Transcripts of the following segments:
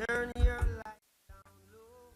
Turn your light down low.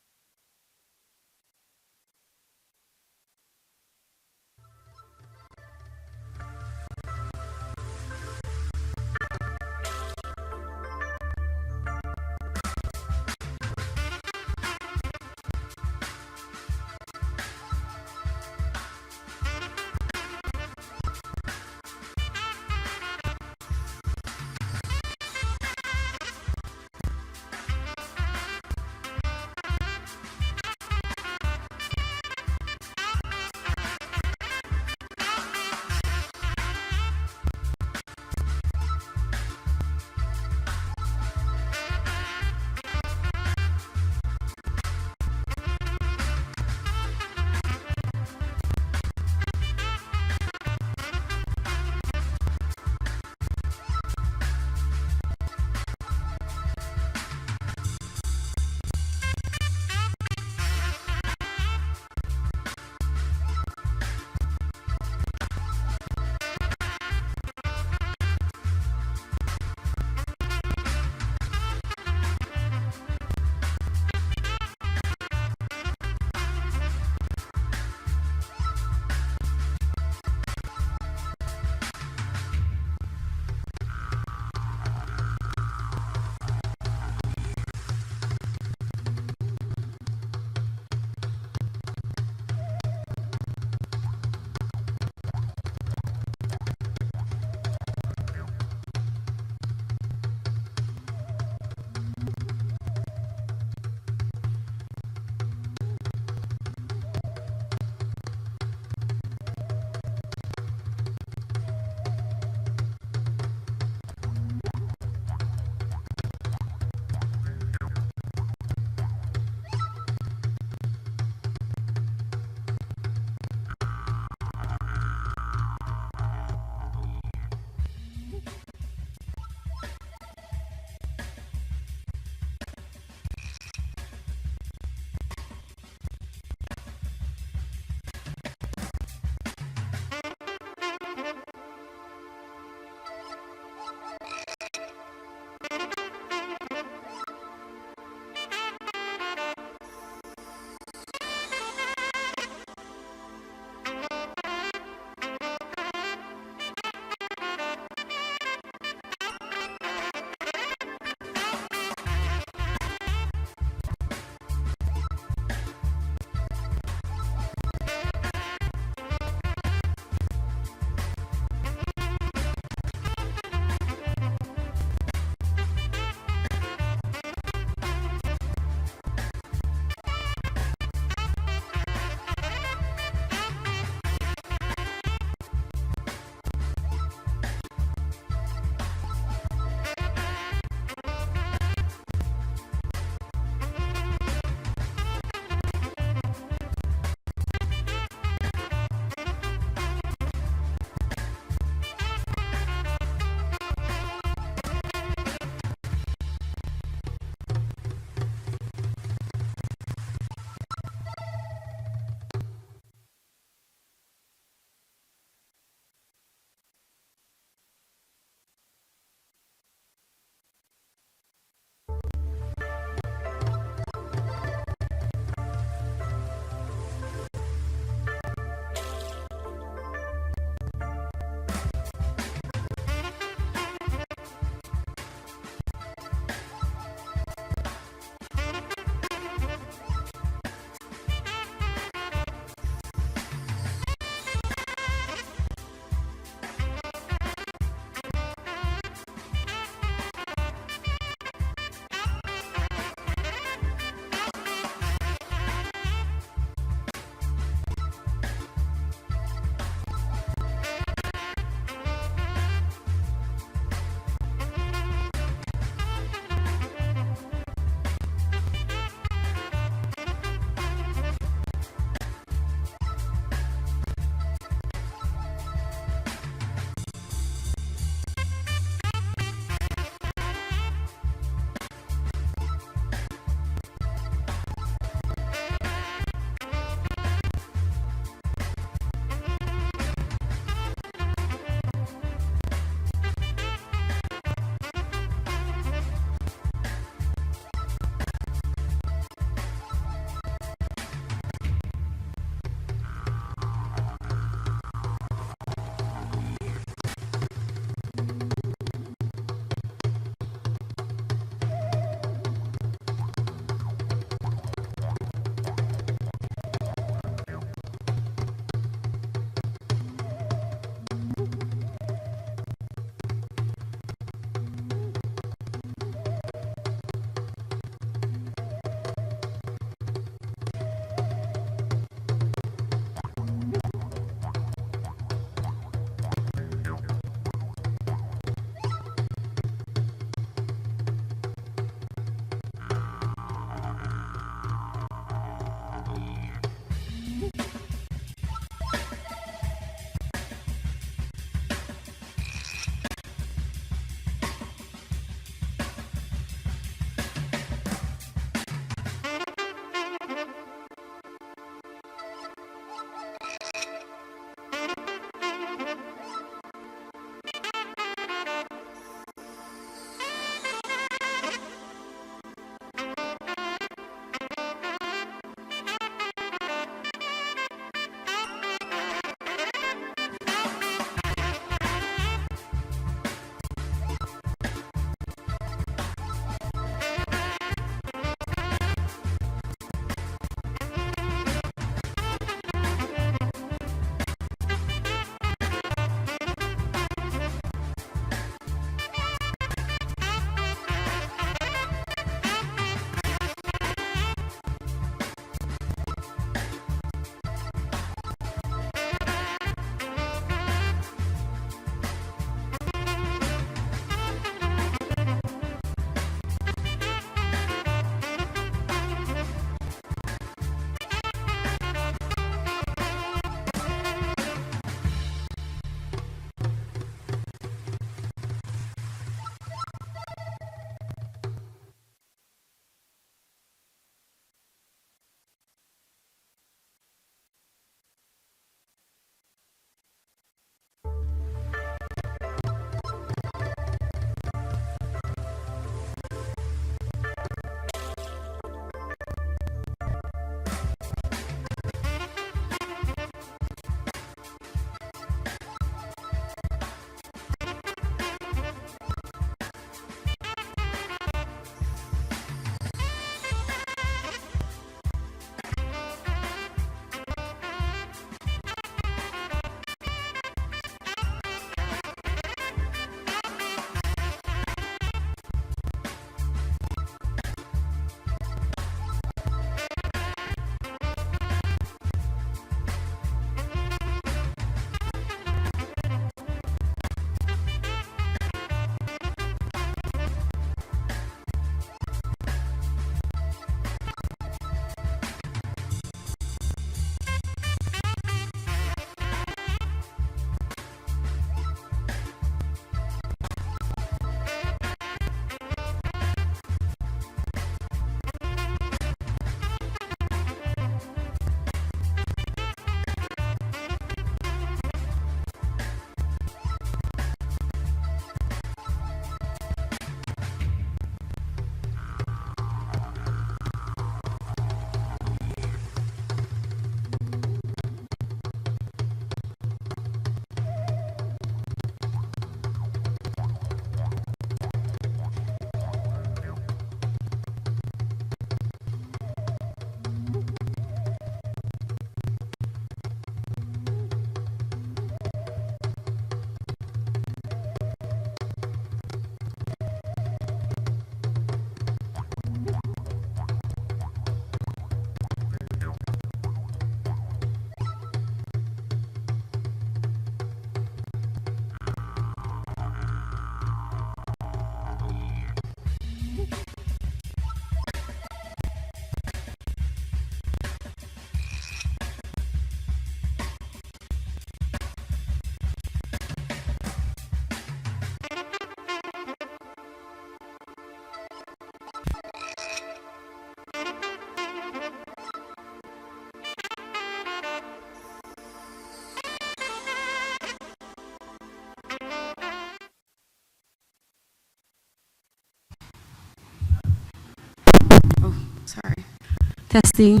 Testing.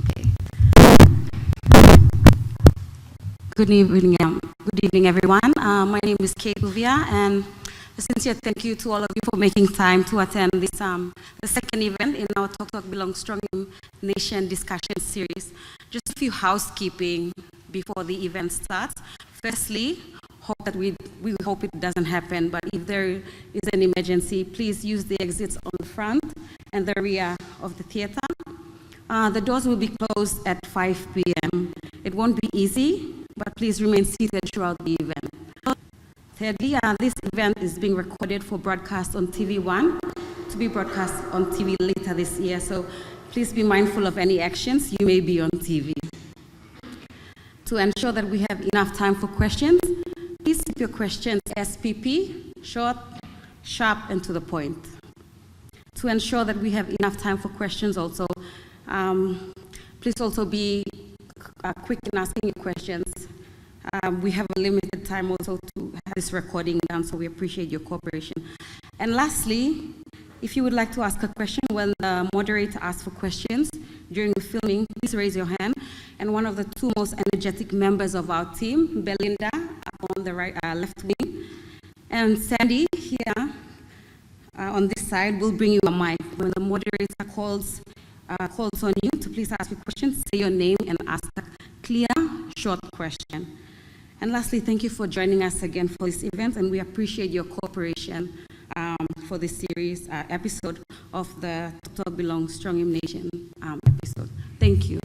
Okay. Good evening, everyone. My name is Kate Uvia, and a sincere thank you to all of you for making time to attend this the second event in our Toktok Stronim Nation discussion series. Just a few housekeeping before the event starts. Firstly, we hope it doesn't happen, but if there is an emergency, please use the exits on the front and the rear of the theater. The doors will be closed at 5 p.m. It won't be easy, but please remain seated throughout the event. Thirdly, this event is being recorded for broadcast on TV1 to be broadcast on TV later this year, so please be mindful of any actions you may be on TV. To ensure that we have enough time for questions, please keep your questions SPP, short, sharp, and to the point. To ensure that we have enough time for questions also, please also be quick in asking your questions. We have a limited time also to have this recording done, so we appreciate your cooperation. And lastly, if you would like to ask a question when the moderator asks for questions during the filming, please raise your hand. And one of the two most energetic members of our team, Belinda, on the right, left wing, and Sandy here on this side, will bring you a mic. When the moderator calls on you to please ask your questions, say your name and ask a clear, short question. And lastly, thank you for joining us again for this event, and we appreciate your cooperation for this series episode of the Toktok Belongs Stronim Nation episode. Thank you.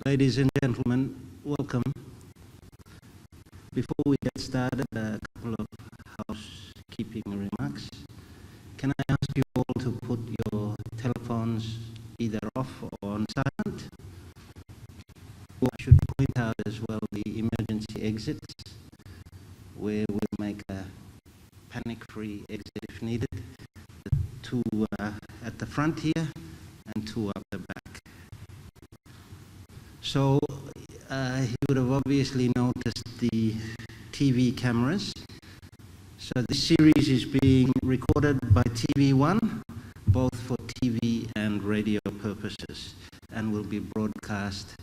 Ladies and gentlemen, welcome. Before we get started, a couple of housekeeping remarks. Can I ask you all to put your telephones either off or on silent? I should point out as well the emergency exits, where we'll make a panic-free exit if needed. Two at the front here and two up the back. So you would have obviously noticed the TV cameras. So this series is being recorded by TV1, both for TV and radio purposes, and will be broadcast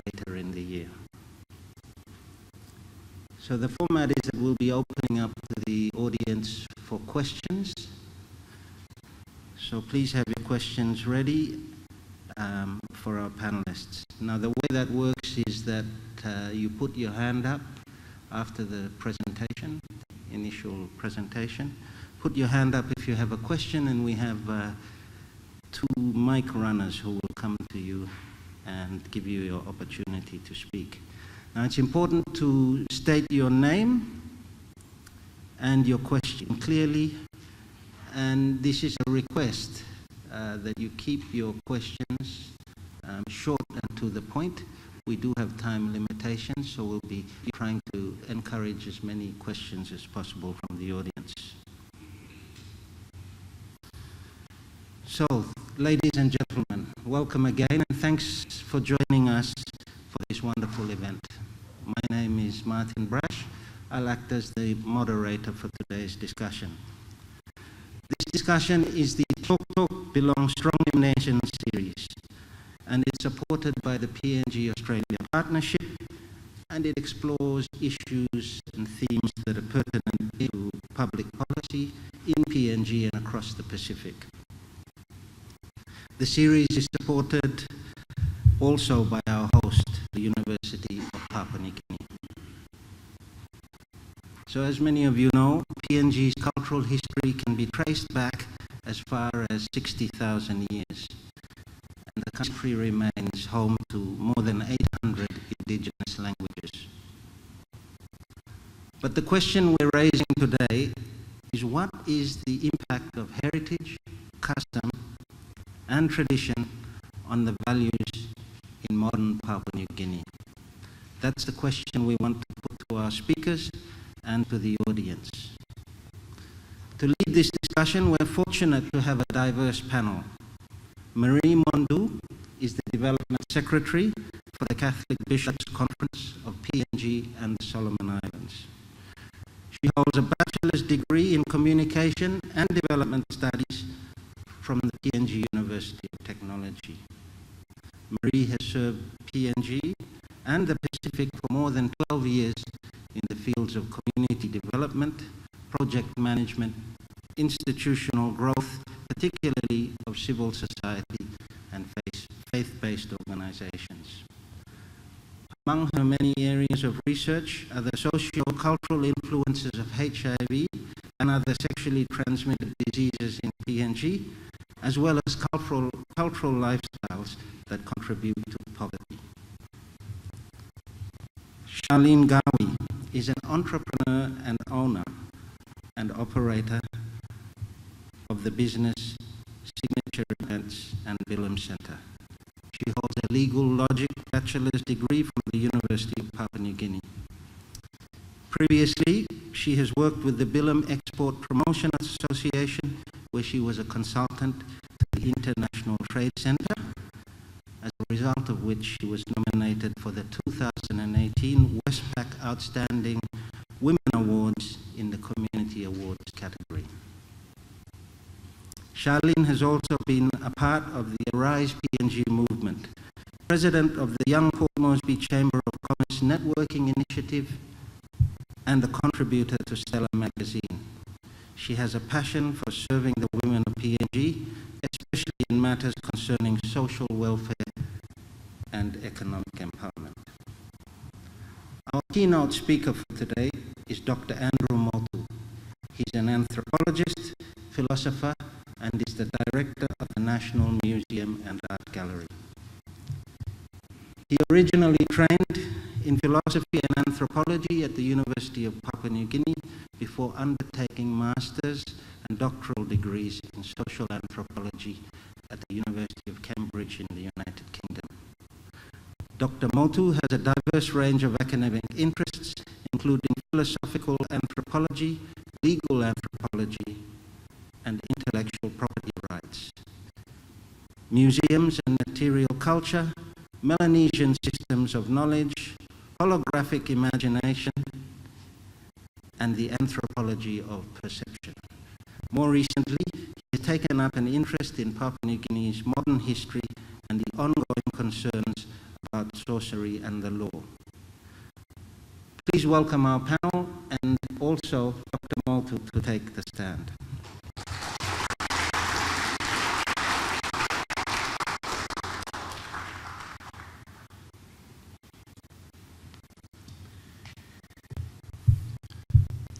later in the year. So the format is that we'll be opening up to the audience for questions. So please have your questions ready for our panelists. Now the way that works is that you put your hand up after the presentation, initial presentation. Put your hand up if you have a question, and we have two mic runners who will come to you and give you your opportunity to speak. Now it's important to state your name and your question clearly, and this is a request that you keep your questions short and to the point. We do have time limitations, so we'll be trying to encourage as many questions as possible from the audience. So, ladies and gentlemen, welcome again, and thanks for joining us for this wonderful event. My name is Martin Brash. I'll act as the moderator for today's discussion. This discussion is the Toktok Belong Stronim Nation series, and it's supported by the PNG Australia Partnership, and it explores issues and themes that are pertinent to public policy in PNG and across the Pacific. The series is supported also by our host, the University of Papua New Guinea. So as many of you know, PNG's cultural history can be traced back as far as 60,000 years. And the country remains home to more than 800 indigenous languages. But the question we're raising today is, what is the impact of heritage, custom, and tradition on the values in modern Papua New Guinea? That's the question we want to put to our speakers and to the audience. To lead this discussion, we're fortunate to have a diverse panel. Marie Mondu is the Development Secretary for the Catholic Bishops' Conference of PNG and the Solomon Islands. She holds a bachelor's degree in Communication and Development Studies from the PNG University of Technology. Marie has served PNG and the Pacific for more than 12 years in the fields of community development, project management, institutional growth, particularly of civil society and faith-based organizations. Among her many areas of research are the socio-cultural influences of HIV and other sexually transmitted diseases in PNG, as well as cultural lifestyles that contribute to poverty. Charlene Gawi is an entrepreneur and owner and operator of the business Signature Events and Bilam Center. She holds a legal logic bachelor's degree from the University of Papua New Guinea. Previously, she has worked with the Bilam Export Promotion Association, where she was a consultant to the International Trade Center, as a result of which she was nominated for the 2018 Westpac Outstanding Women Awards in the Community Awards category. Charlene has also been a part of the Arise PNG movement, president of the Young Port Moresby Chamber of Commerce Networking Initiative, and a contributor to Stella magazine. She has a passion for serving the women of PNG, especially in matters concerning social welfare and economic empowerment. Our keynote speaker for today is Dr. Andrew Motu. He's an anthropologist, philosopher, and is the director of the National Museum and Art Gallery. He originally trained in philosophy and anthropology at the University of Papua New Guinea before undertaking master's and doctoral degrees in social anthropology at the University of Cambridge in the United Kingdom. Dr. Motu has a diverse range of academic interests, including philosophical anthropology, legal anthropology, and intellectual property rights, museums and material culture, Melanesian systems of knowledge, holographic imagination, and the anthropology of perception. More recently, he has taken up an interest in Papua New Guinea's modern history and the ongoing concerns about sorcery and the law. Please welcome our panel and also Dr. Motu to take the stand.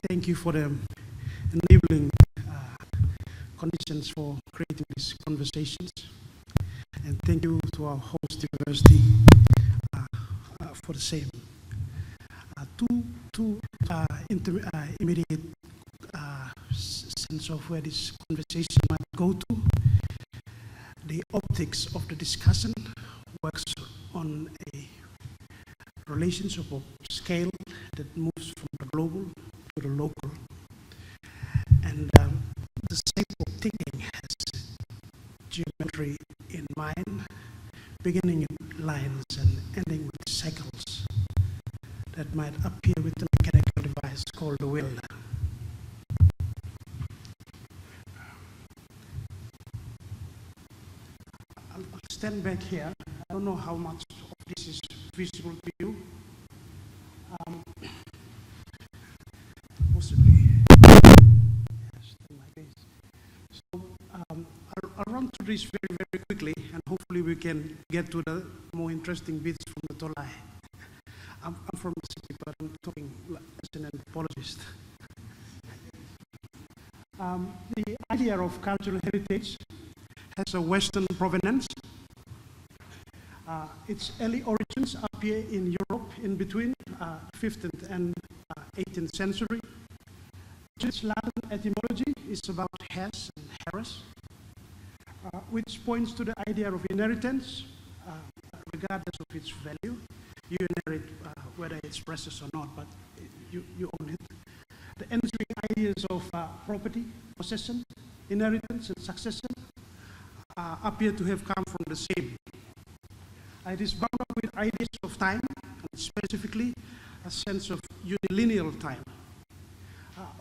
Thank you for the enabling conditions for creating these conversations. And thank you to our host university for the same. Two immediate sense of where this conversation might go to. The optics of the discussion works on a relationship of scale that moves from the global to the local. And the shape of thinking has geometry in mind, beginning in lines and ending with cycles that might appear with the mechanical device called the will. I'll stand back here. I don't know how much of this is visible to you. Possibly. Like this. So I'll run through this very, very quickly, and hopefully we can get to the more interesting bits from the Tolai. I'm from the city, but I'm talking as an anthropologist. The idea of cultural heritage has a Western provenance. Its early origins appear in Europe in between 15th and 18th century. Its Latin etymology is about hers and heres, which points to the idea of inheritance, regardless of its value. You inherit whether it's precious or not, but you own it. The ensuing ideas of property, possession, inheritance, and succession appear to have come from the same. It is bound up with ideas of time, and specifically a sense of unilineal time,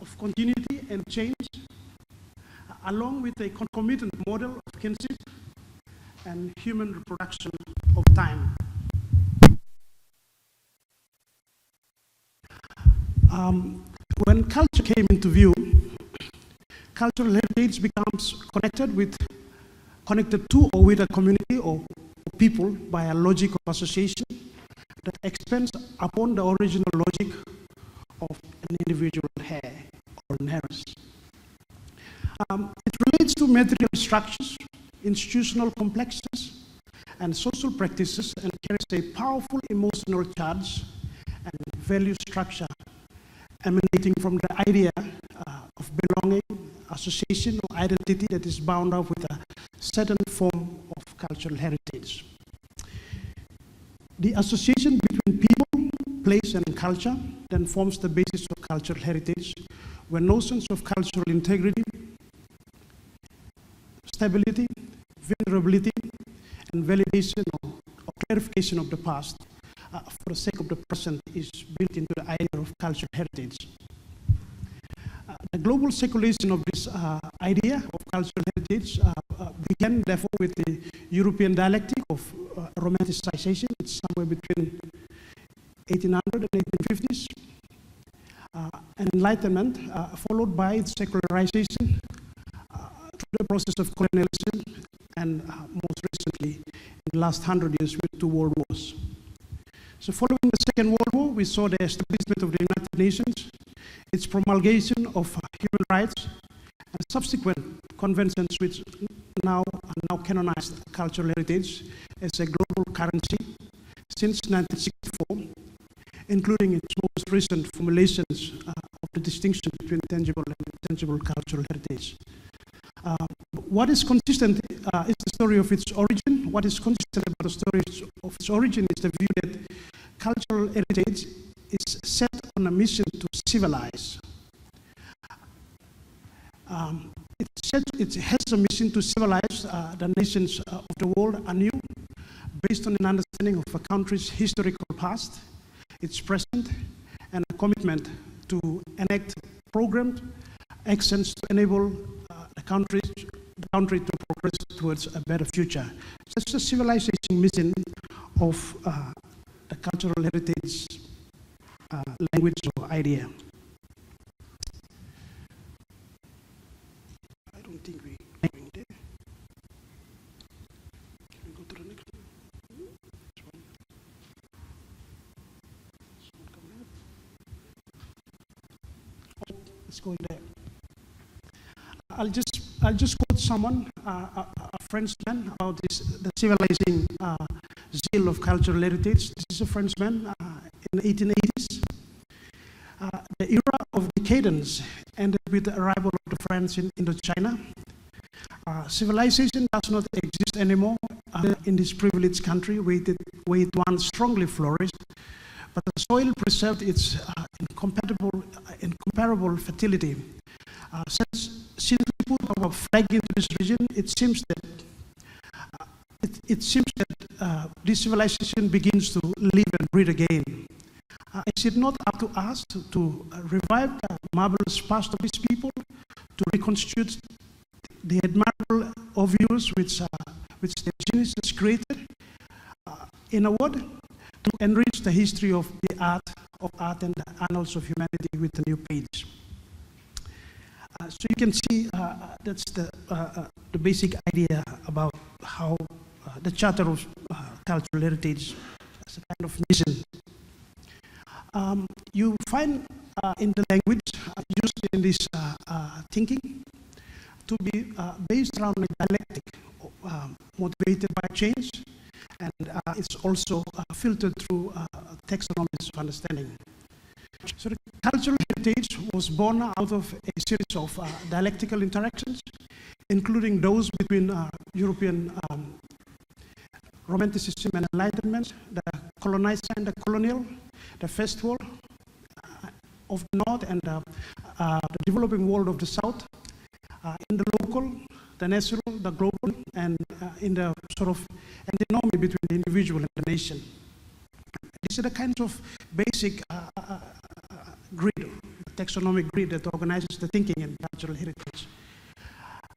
of continuity and change, along with a concomitant model of kinship and human reproduction of time. When culture came into view, cultural heritage becomes connected to or with a community or people by a logic of association that expands upon the original logic of an individual hair or inheritance. It relates to material structures, institutional complexities, and social practices, and carries a powerful emotional charge and value structure emanating from the idea of belonging, association, or identity that is bound up with a certain form of cultural heritage. The association between people, place, and culture then forms the basis of cultural heritage, where notions of cultural integrity, stability, vulnerability, and validation or clarification of the past for the sake of the present is built into the idea of cultural heritage. The global circulation of this idea of cultural heritage began, therefore, with the European dialectic of romanticization. It's somewhere between 1800 and 1850s. And Enlightenment, followed by its secularization through the process of colonialism, and most recently, in the last 100 years, with 2 world wars. So following the Second World War, we saw the establishment of the United Nations, its promulgation of human rights, and subsequent conventions which now canonized cultural heritage as a global currency, since 1964, including its most recent formulations of the distinction between tangible and intangible cultural heritage. What is consistent is the story of its origin. What is consistent about the story of its origin is the view that cultural heritage is set on a mission to civilize. It has a mission to civilize the nations of the world anew, based on an understanding of a country's historical past, its present, and a commitment to enact programs, actions to enable the country to progress towards a better future. Such a civilization mission of the cultural heritage language or idea. I don't think we are going there. Can we go to the next one? This one. This one coming up. Oh, let's go in there. I'll just quote someone, a Frenchman, about the civilizing zeal of cultural heritage. This is a Frenchman in the 1880s. The era of decadence ended with the arrival of the French in Indochina. Civilization does not exist anymore in this privileged country where it once strongly flourished, but the soil preserved its incomparable fertility. Since we put our flag into this region, it seems that this civilization begins to live and breathe again. Is it not up to us to revive the marvelous past of these people, to reconstitute the admirable overviews which their genius has created? In a word, to enrich the history of the art and the annals of humanity with a new page. So you can see that's the basic idea about how the Charter of Cultural Heritage as a kind of mission. You find in the language used in this thinking to be based around a dialectic, motivated by change, and it's also filtered through taxonomies of understanding. So the cultural heritage was born out of a series of dialectical interactions, including those between European Romanticism and Enlightenment, the colonizer and the colonial, the First World of the North and the developing world of the South, in the local, the national, the global, and in the sort of antinomy between the individual and the nation. These are the kinds of basic grid, taxonomic grid that organizes the thinking in cultural heritage.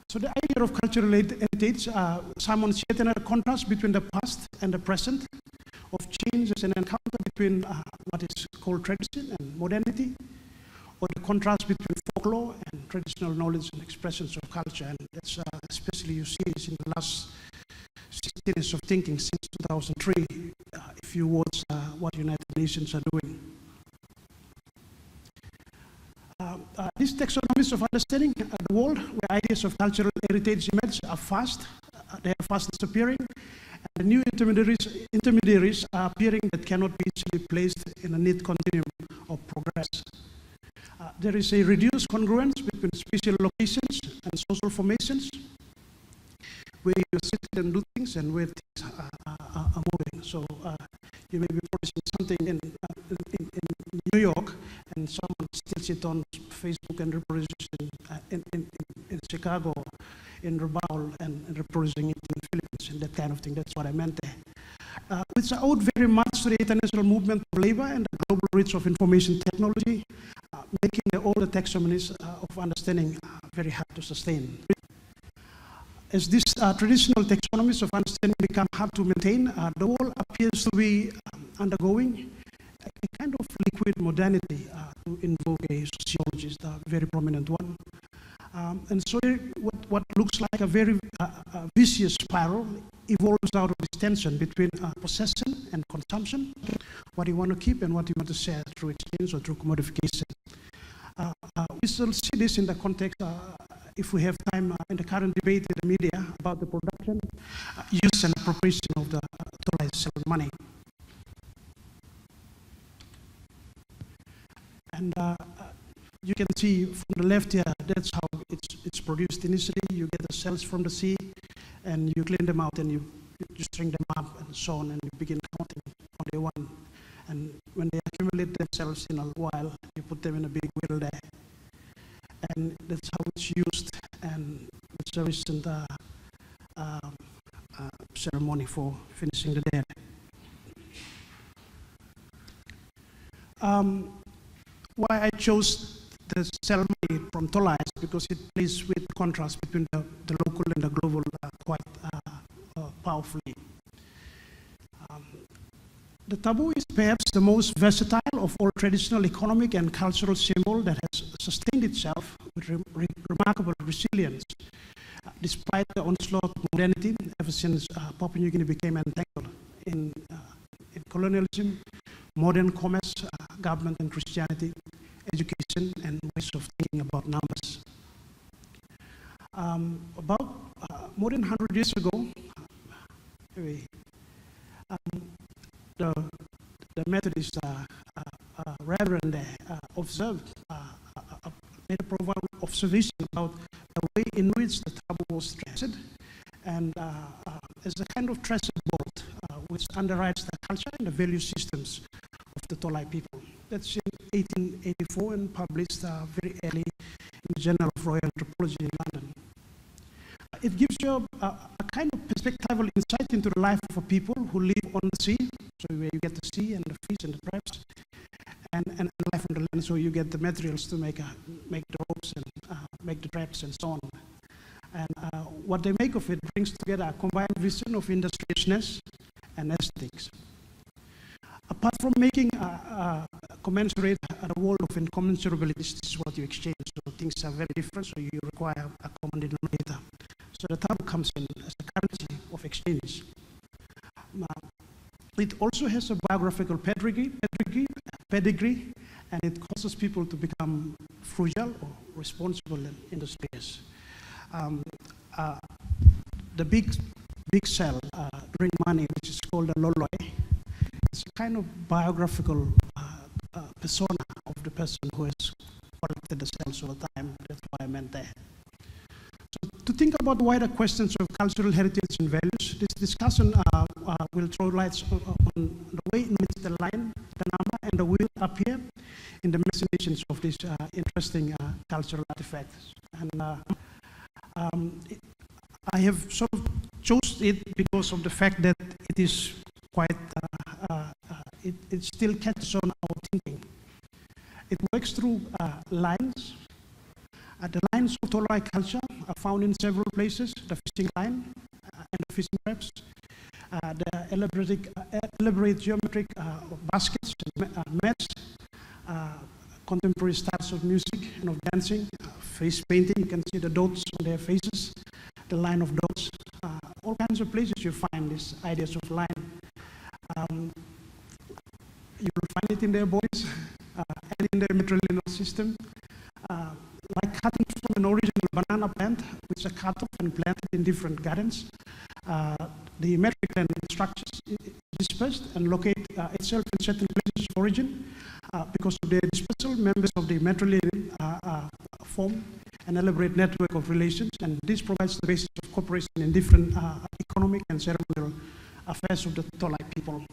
So the idea of cultural heritage, Simon set another contrast between the past and the present, of change as an encounter between what is called tradition and modernity, or the contrast between folklore and traditional knowledge and expressions of culture. And that's especially you see this in the last 16 years of thinking since 2003, if you watch what United Nations are doing. These taxonomies of understanding the world, where ideas of cultural heritage emerge, are fast. They are fast disappearing, and the new intermediaries are appearing that cannot be easily placed in a neat continuum of progress. There is a reduced congruence between spatial locations and social formations, where you sit and do things and where things are moving. So you may be producing something in New York, and someone still sits on Facebook and reproduces in Chicago, in Rabaul, and reproducing it in the Philippines, and that kind of thing. That's what I meant there. Which owed very much to the international movement of labor and the global reach of information technology, making the older taxonomies of understanding very hard to sustain. As these traditional taxonomies of understanding become hard to maintain, the world appears to be undergoing a kind of liquid modernity, to invoke a sociologist, a very prominent one. And so what looks like a very vicious spiral evolves out of this tension between possession and consumption, what you want to keep and what you want to share through exchange or through commodification. We shall see this in the context, if we have time, in the current debate in the media about the production, use and appropriation of the authorized money. And you can see from the left here, that's how it's produced initially. You get the cells from the sea, and you clean them out, and you string them up, and so on, and you begin counting on day one. And when they accumulate themselves in a while, you put them in a big wheel there. And that's how it's used, and it's a recent ceremony for finishing the day. Why I chose the ceremony from Tola is because it plays with contrast between the local and the global quite powerfully. The tabu is perhaps the most versatile of all traditional economic and cultural symbols that has sustained itself with remarkable resilience, despite the onslaught of modernity ever since Papua New Guinea became entangled in colonialism, modern commerce, government and Christianity, education, and ways of thinking about numbers. About more than 100 years ago, the Methodist reverend observed, made a profound observation about the way in which the tabu was treated, and as a kind of treasure vault which underwrites the culture and the value systems of the Tolai people. That's in 1884 and published very early in the Journal of Royal Anthropology in London. It gives you a kind of perspectival insight into the life of a people who live on the sea, so where you get the sea and the fish and the crabs, and life on the land, so you get the materials to make the ropes and make the traps and so on. And what they make of it brings together a combined vision of industriousness and aesthetics. Apart from making commensurate the world of incommensurability, this is what you exchange. So things are very different, so you require a common denominator. So the tabu comes in as a currency of exchange. It also has a biographical pedigree, and it causes people to become frugal or responsible and industrious. The big cell, bring money, which is called a loloi. It's a kind of biographical persona of the person who has collected the cells over time. That's what I meant there. So to think about wider questions of cultural heritage and values, this discussion will throw lights on the way in which the line, the number, and the wheel appear in the machinations of these interesting cultural artifacts. And I have sort of chose it because of the fact that it is quite, it still catches on our thinking. It works through lines. The lines of Tolai culture are found in several places: the fishing line and the fishing traps, the elaborate geometric baskets and mats, contemporary styles of music and of dancing, face painting. You can see the dots on their faces, the line of dots. All kinds of places you find these ideas of line. You will find it in their bodies and in their matrilineal system. Like cutting from an original banana plant, which are cut off and planted in different gardens. The metric structures dispersed and locate itself in certain places of origin. Because of their dispersal, members of the matrilineal form an elaborate network of relations, and this provides the basis of cooperation in different economic and ceremonial affairs of the Tolai people.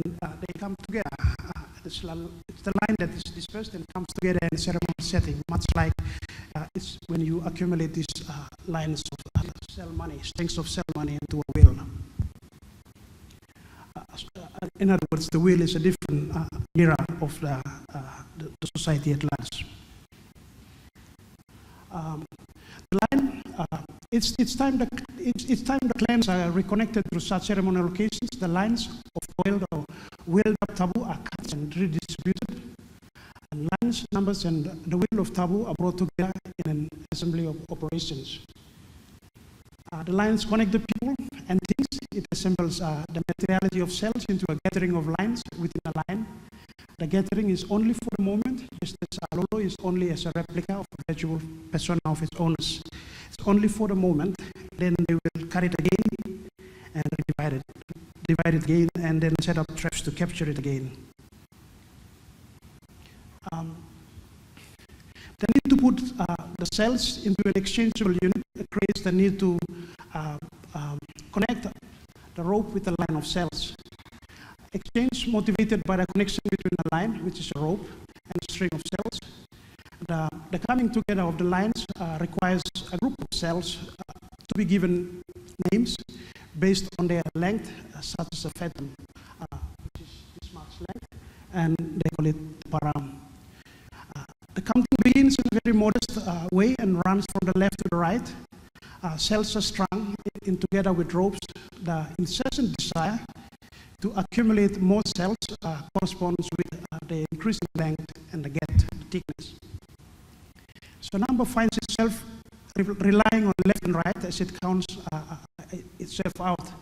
And they come together. It's the line that is dispersed and comes together in a ceremonial setting, much like it's when you accumulate these lines of cell money, strings of cell money into a wheel. In other words, the wheel is a different mirror of the society at large. The line, it's time the clans are reconnected through such ceremonial occasions. The lines of toiled or wheeled up tabu are cut and redistributed. And lines, numbers, and the wheel of tabu are brought together in an assembly of operations. The lines connect the people and things. It assembles the materiality of cells into a gathering of lines within a line. The gathering is only for the moment, just as Lolo is only as a replica of the virtual persona of its owners. It's only for the moment, then they will carry it again and divide it again, and then set up traps to capture it again. The need to put the cells into an exchangeable unit creates the need to connect the rope with the line of cells. Exchange motivated by the connection between the line, which is a rope, and a string of cells. The coming together of the lines requires a group of cells to be given names based on their length, such as a fathom, which is this much length, and they call it param. The counting begins in a very modest way and runs from the left to the right. Cells are strung in together with ropes. The incessant desire to accumulate more cells corresponds with the increasing length and the gap thickness. So number finds itself relying on left and right as it counts itself out.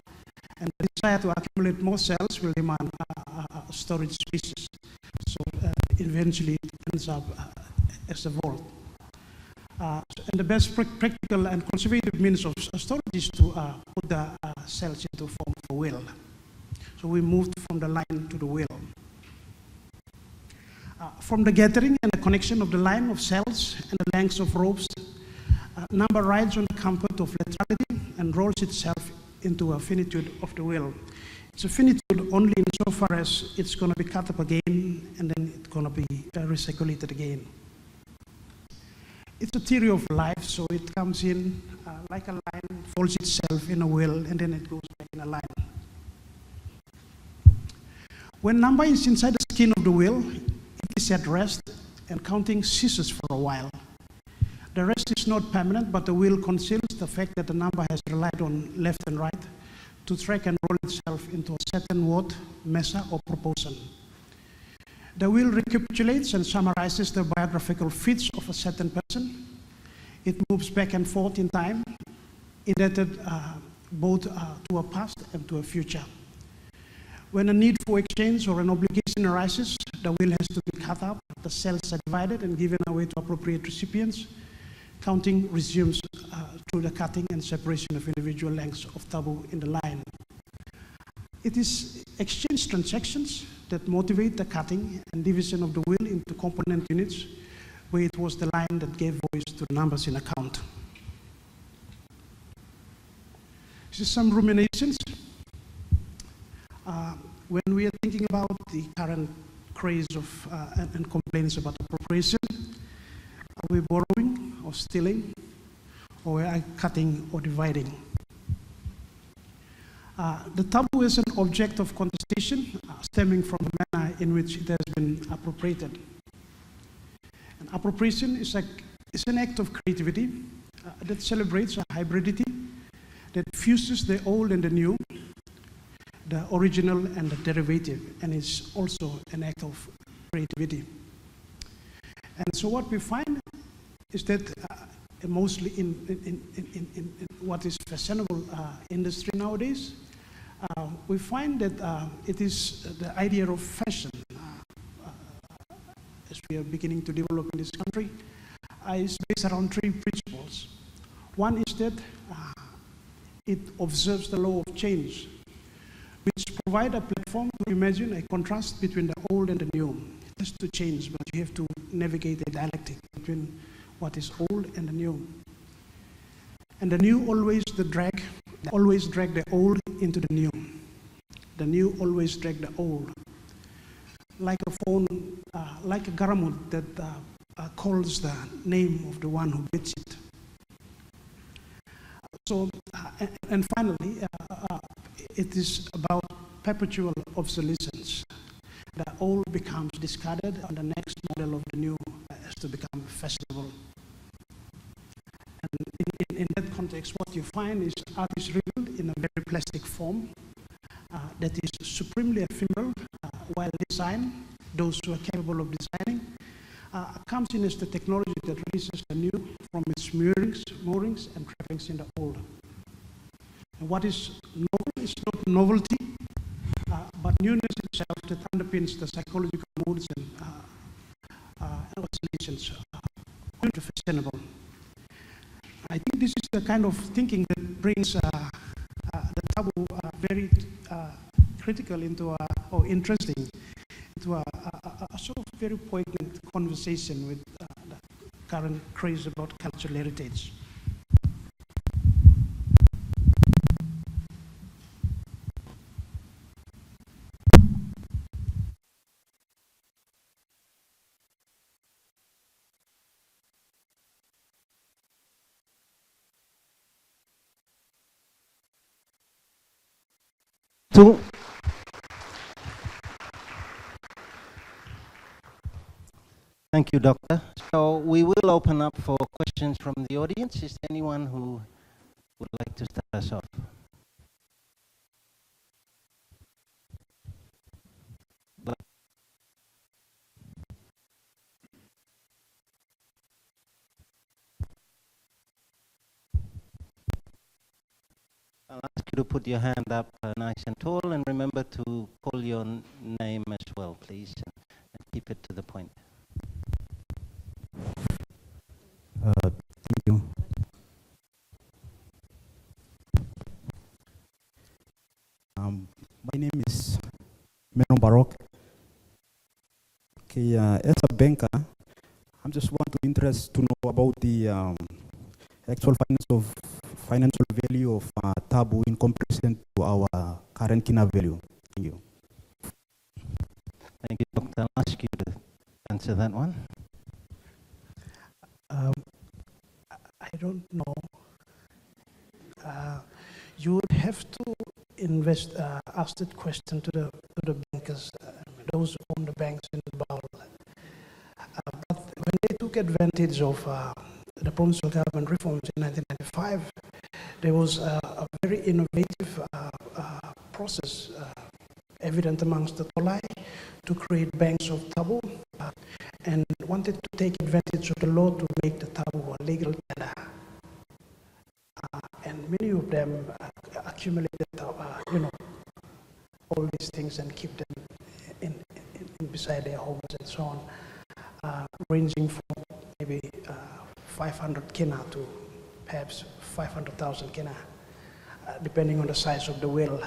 And the desire to accumulate more cells will demand storage spaces. So eventually it ends up as a vault. And the best practical and conservative means of storage is to put the cells into form of a wheel. So we moved from the line to the wheel. From the gathering and the connection of the line of cells and the lengths of ropes, number rides on the comfort of laterality and rolls itself into a finitude of the wheel. It's a finitude only insofar as it's going to be cut up again and then it's going to be recirculated again. It's a theory of life, so it comes in like a line, folds itself in a wheel, and then it goes back in a line. When number is inside the skin of the wheel, it is at rest, and counting ceases for a while. The rest is not permanent, but the wheel conceals the fact that the number has relied on left and right to track and roll itself into a certain word, measure, or proportion. The wheel recapitulates and summarizes the biographical feats of a certain person. It moves back and forth in time, indebted both to a past and to a future. When a need for exchange or an obligation arises, the wheel has to be cut up, the cells are divided and given away to appropriate recipients. Counting resumes through the cutting and separation of individual lengths of tabu in the line. It is exchange transactions that motivate the cutting and division of the wheel into component units, where it was the line that gave voice to the numbers in a count. This is some ruminations. When we are thinking about the current craze of and complaints about appropriation, are we borrowing or stealing, or are we cutting or dividing? The tabu is an object of contestation stemming from the manner in which it has been appropriated. And appropriation is an act of creativity that celebrates a hybridity that fuses the old and the new, the original and the derivative, and is also an act of creativity. And so what we find is that mostly in what is fashionable industry nowadays, we find that it is the idea of fashion, as we are beginning to develop in this country, is based around three principles. One is that it observes the law of change, which provide a platform to imagine a contrast between the old and the new. It has to change, but you have to navigate a dialectic between what is old and the new. And the new always drag the old into the new. The new always drag the old. Like a phone, like a garamut that calls the name of the one who beats it. So, and finally, it is about perpetual obsolescence. The old becomes discarded and the next model of the new has to become fashionable. And in that context, what you find is art is revealed in a very plastic form that is supremely ephemeral, while design, those who are capable of designing, comes in as the technology that releases the new from its moorings and trappings in the old. And what is novel is not novelty, but newness itself that underpins the psychological moods and oscillations to fashionable. I think this is the kind of thinking that brings the tabu very critical into or interesting into a a sort of very poignant conversation with the current craze about cultural heritage. Two. Thank you, Doctor. So we will open up for questions from the audience. Is there anyone who would like to start us off? I'll ask you to put your hand up nice and tall, and remember to call your name as well, please, and keep it to the point. Thank you. My name is Meron Barok. Okay, as a banker, I'm just want to interest to know about the actual financial value of Tabu in comparison to our current Kina value. Thank you. Thank you, Doctor. I'll ask you to answer that one. I don't know. You would have to ask that question to the bankers, those who own the banks in the Baul. But when they took advantage of the provincial government reforms in 1995, there was a very innovative process evident amongst the Tolai to create banks of Tabu and wanted to take advantage of the law to make the Tabu a legal tender. And many of them accumulated, all these things and keep them in beside their homes and so on, ranging from maybe 500 kina to perhaps 500,000 kina, depending on the size of the whale.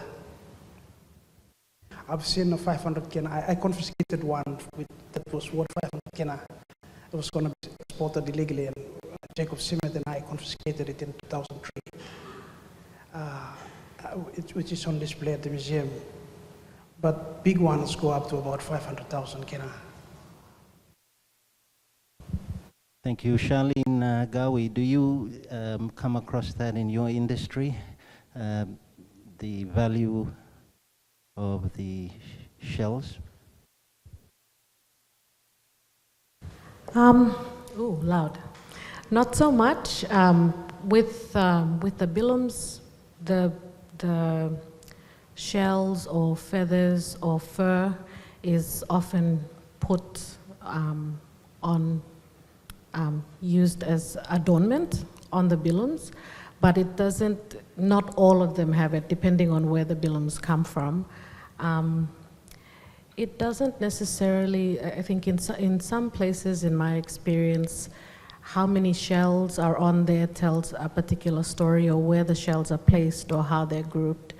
I've seen a 500 kina. I confiscated one that was worth 500 kina. It was going to be exported illegally, and Jacob Simmet and I confiscated it in 2003, which is on display at the museum. But big ones go up to about 500,000 kina. Thank you. Charlene Gawi, do you come across that in your industry, the value of the shells? Loud. Not so much. With the bilums, the shells or feathers or fur is often put on, used as adornment on the bilums, but it doesn't, not all of them have it, depending on where the bilums come from. It doesn't necessarily, I think in some places in my experience, how many shells are on there tells a particular story, or where the shells are placed or how they're grouped.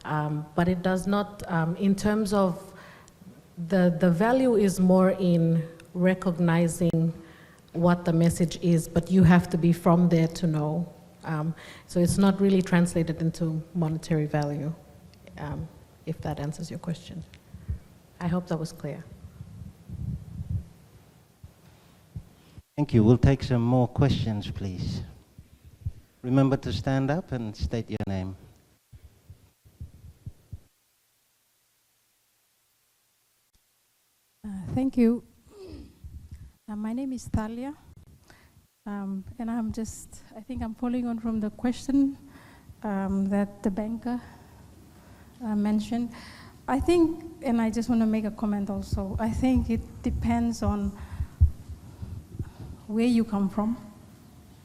But it does not, in terms of the value is more in recognizing what the message is, but you have to be from there to know. So it's not really translated into monetary value, if that answers your question. I hope that was clear. Thank you. We'll take some more questions, please. Remember to stand up and state your name. Thank you. My name is Thalia, and I think I'm following on from the question that the banker mentioned. I think, and I just want to make a comment also, I think it depends on where you come from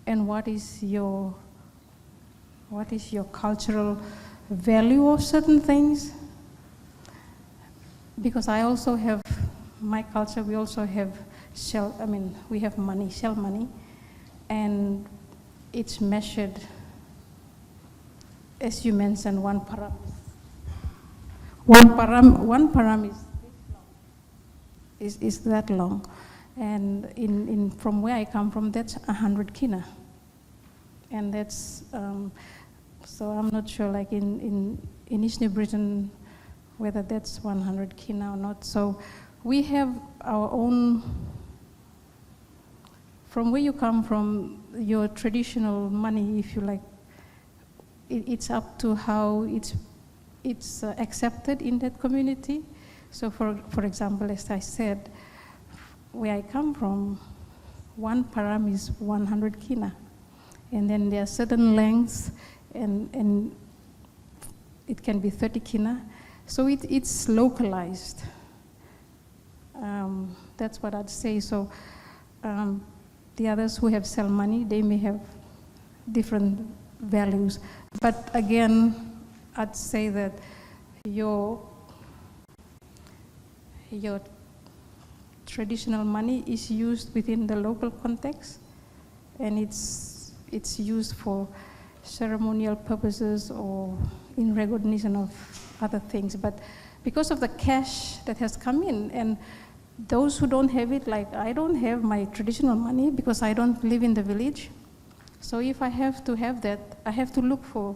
and what is your cultural value of certain things. Because I also have, my culture, we also have we have money, shell money, and it's measured, as you mentioned, one param is this long. is that long. And from where I come from, that's 100 kina. And that's, so I'm not sure, like in East New Britain, whether that's 100 kina or not. So we have our own, from where you come from, your traditional money, if you like, it's up to how it's accepted in that community. So for example, as I said, where I come from, one param is 100 kina. And then there are certain lengths, and it can be 30 kina. So it's localized. That's what I'd say. So the others who have sell money, they may have different values. But again, I'd say that your traditional money is used within the local context, and it's used for ceremonial purposes or in recognition of other things. But because of the cash that has come in, and those who don't have it, like I don't have my traditional money because I don't live in the village. So if I have to have that, I have to look for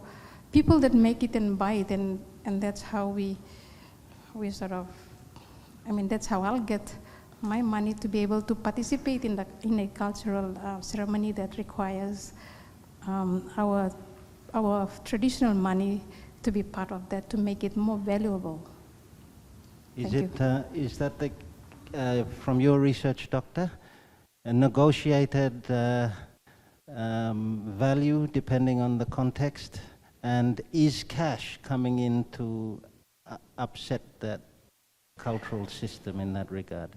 people that make it and buy it, and that's how we sort of, I mean, that's how I'll get my money to be able to participate in a cultural ceremony that requires our traditional money to be part of that, to make it more valuable. Is that the, from your research, Doctor, a negotiated value depending on the context? And is cash coming in to upset that cultural system in that regard?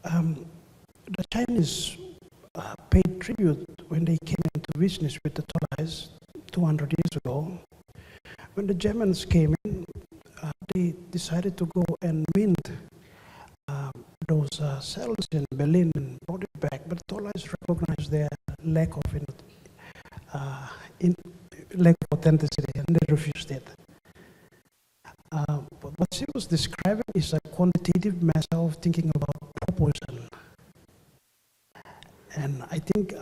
The Chinese paid tribute when they came into business with the Tolais 200 years ago. When the Germans came in, they decided to go and mint those cells in Berlin and brought it back. But Tolais recognized their lack of authenticity, and they refused it. But what she was describing is a quantitative measure of thinking about proportion. And I think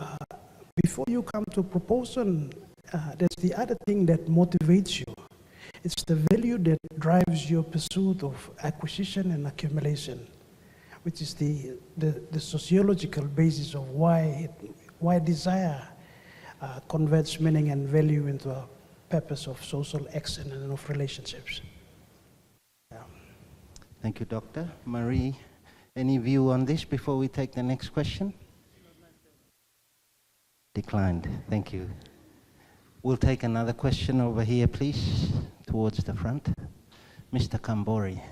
before you come to proportion, that's the other thing that motivates you. It's the value that drives your pursuit of acquisition and accumulation, which is the sociological basis of why desire converts meaning and value into a purpose of social action and of relationships. Yeah. Thank you, Doctor. Marie, any view on this before we take the next question? Declined. Thank you. We'll take another question over here, please, towards the front. Mr. Kambori.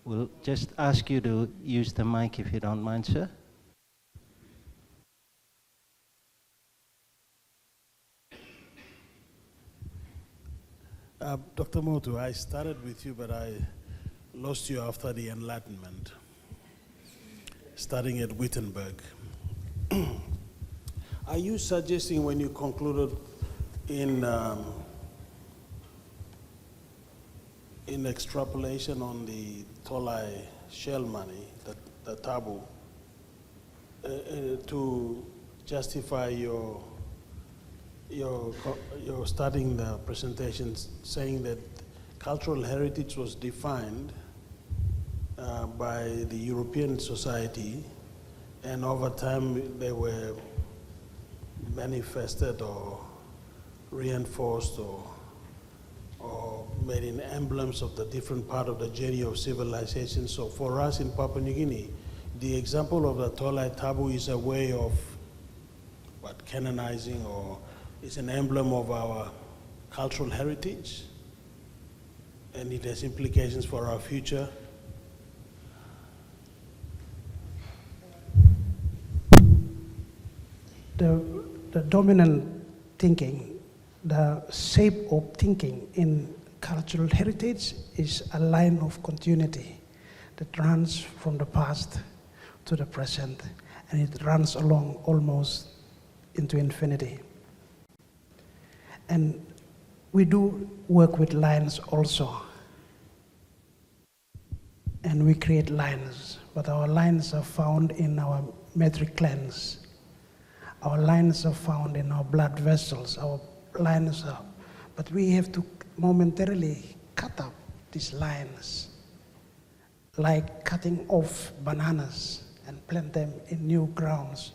We'll just ask you to use the mic if you don't mind, sir. Dr. Motu, I started with you, but I lost you after the Enlightenment, starting at Wittenberg. Are you suggesting when you concluded in extrapolation on the Tolai shell money, the taboo, to justify your starting the presentation saying that cultural heritage was defined by the European society, and over time they were manifested or reinforced or made in emblems of the different part of the journey of civilization. So for us in Papua New Guinea, the example of the Tolai taboo is a way of canonizing, or it's an emblem of our cultural heritage, and it has implications for our future. The dominant thinking, the shape of thinking in cultural heritage is a line of continuity that runs from the past to the present, and it runs along almost into infinity. And we do work with lines also. and we create lines, but our lines are found in our metric glands. Our lines are found in our blood vessels. Our lines are, but we have to momentarily cut up these lines, like cutting off bananas and plant them in new grounds,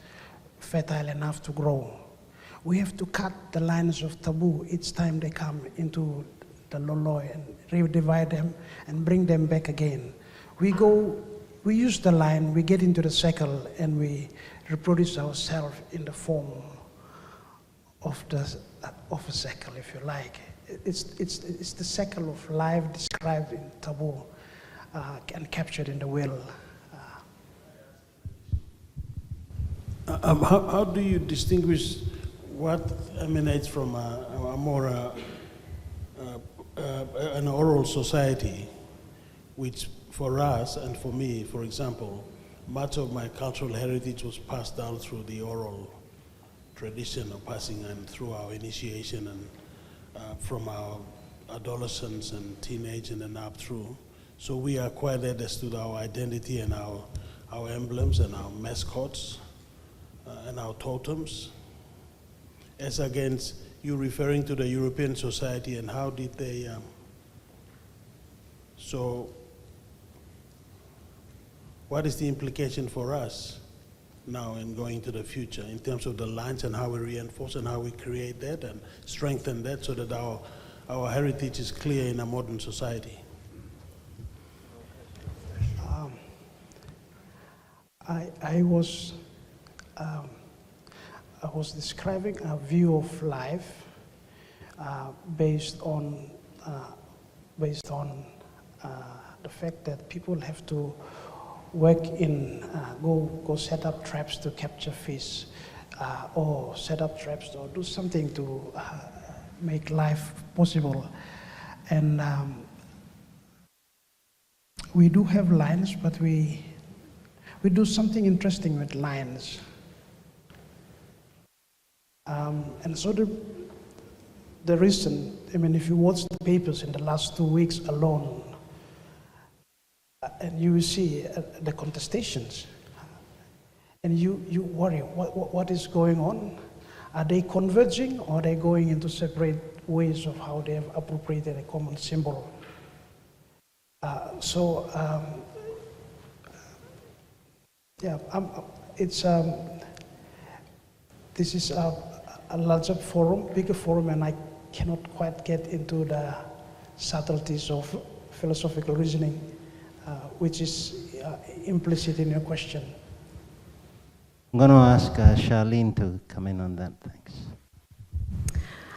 fertile enough to grow. We have to cut the lines of taboo each time they come into the loloi and redivide them and bring them back again. We use the line, we get into the circle, and we reproduce ourselves in the form of a circle, if you like. It's the circle of life described in taboo and captured in the will. How do you distinguish what emanates from a more an oral society, which for us and for me, for example, much of my cultural heritage was passed down through the oral tradition of passing and through our initiation and from our adolescence and teenage and then up through. So we acquired that as to our identity and our emblems and our mascots and our totems, as against you referring to the European society and how did they, so what is the implication for us now in going to the future in terms of the lines and how we reinforce and how we create that and strengthen that so that our heritage is clear in a modern society? I was describing a view of life based on the fact that people have to work in, go set up traps to capture fish, or set up traps or do something to make life possible. And we do have lines, but we do something interesting with lines. And so the reason, I mean, if you watch the papers in the last 2 weeks alone, and you will see the contestations, and you worry, what is going on? Are they converging, or are they going into separate ways of how they have appropriated a common symbol? This is a larger forum, bigger forum, and I cannot quite get into the subtleties of philosophical reasoning, which is implicit in your question. I'm going to ask Charlene to come in on that. Thanks.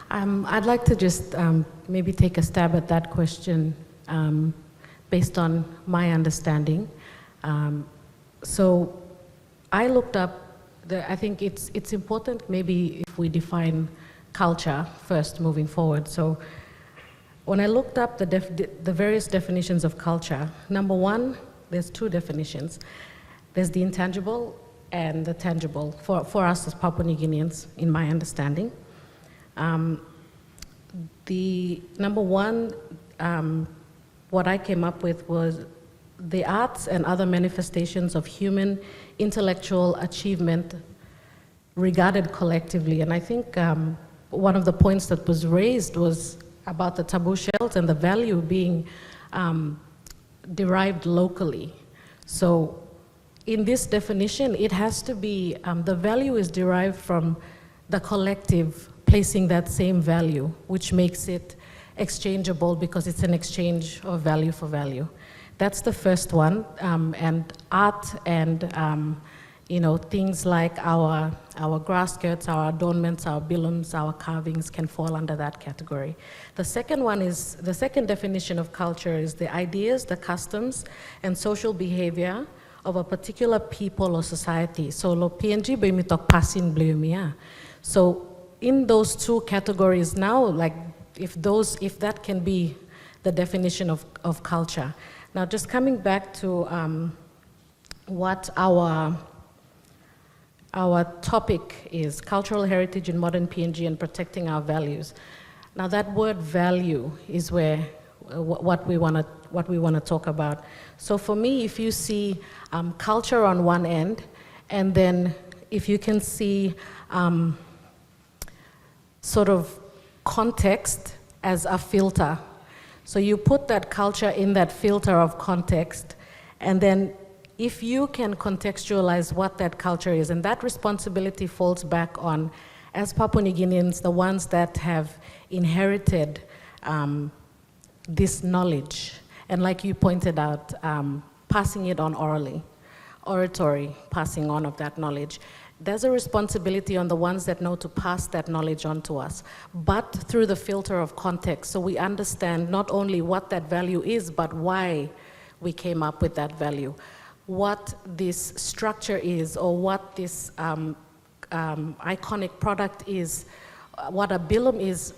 I'd like to just maybe take a stab at that question based on my understanding. So I looked up, I think it's important maybe if we define culture first moving forward. So when I looked up the various definitions of culture, number one, there's two definitions. There's the intangible and the tangible for us as Papua New Guineans, in my understanding. The number one, what I came up with was the arts and other manifestations of human intellectual achievement regarded collectively. And I think one of the points that was raised was about the taboo shells and the value being derived locally. So in this definition, it has to be, the value is derived from the collective placing that same value, which makes it exchangeable because it's an exchange of value for value. That's the first one, and art and things like our grass skirts, our adornments, our bilums, our carvings can fall under that category. The second one is, the second definition of culture is the ideas, the customs, and social behavior of a particular people or society. So lo PNG bimitok pasin blumia. So in those two categories now, like if that can be the definition of culture. Now just coming back to what our topic is, cultural heritage in modern PNG and protecting our values. Now that word value is where what we want to talk about. So for me, if you see culture on one end, and then if you can see sort of context as a filter. So you put that culture in that filter of context, and then if you can contextualize what that culture is, and that responsibility falls back on, as Papua New Guineans, the ones that have inherited this knowledge, and like you pointed out, passing it on orally, oratory, passing on of that knowledge. There's a responsibility on the ones that know to pass that knowledge on to us, but through the filter of context, so we understand not only what that value is, but why we came up with that value, what this structure is, or what this iconic product is, what a bilum is,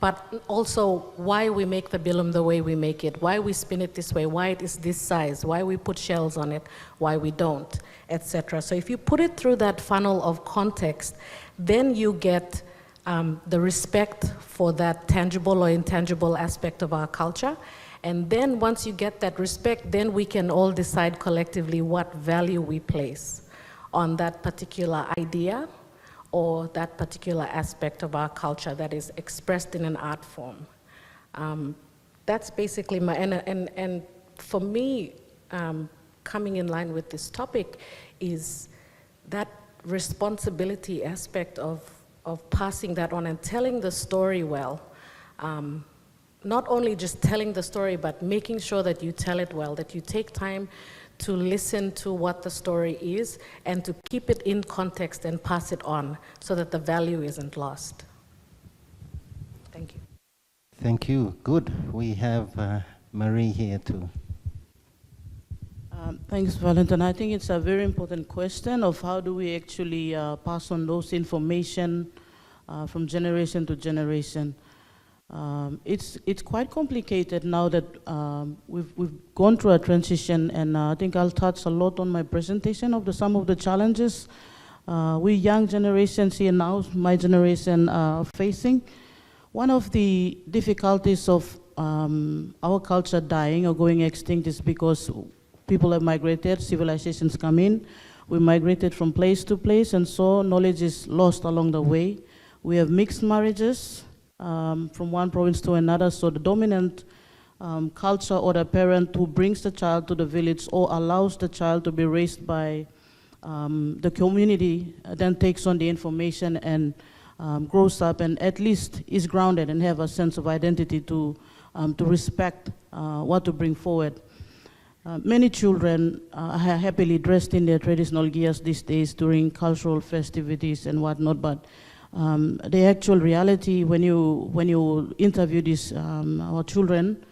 but also why we make the bilum the way we make it, why we spin it this way, why it is this size, why we put shells on it, why we don't, etc. So if you put it through that funnel of context, then you get the respect for that tangible or intangible aspect of our culture. And then once you get that respect, then we can all decide collectively what value we place on that particular idea or that particular aspect of our culture that is expressed in an art form. That's basically my, and for me, coming in line with this topic is that responsibility aspect of passing that on and telling the story well. Not only just telling the story, but making sure that you tell it well, that you take time to listen to what the story is and to keep it in context and pass it on so that the value isn't lost. Thank you. Thank you. Good. We have Marie here too. Thanks, Valentin. I think it's a very important question of how do we actually pass on those information from generation to generation. It's quite complicated now that we've gone through a transition, and I think I'll touch a lot on my presentation of some of the challenges we young generations here now, my generation, are facing. One of the difficulties of our culture dying or going extinct is because people have migrated, civilizations come in, we migrated from place to place, and so knowledge is lost along the way. We have mixed marriages from one province to another, so the dominant culture or the parent who brings the child to the village or allows the child to be raised by the community then takes on the information and grows up and at least is grounded and have a sense of identity to respect what to bring forward. Many children are happily dressed in their traditional gears these days during cultural festivities and whatnot, but the actual reality, when you interview these our children,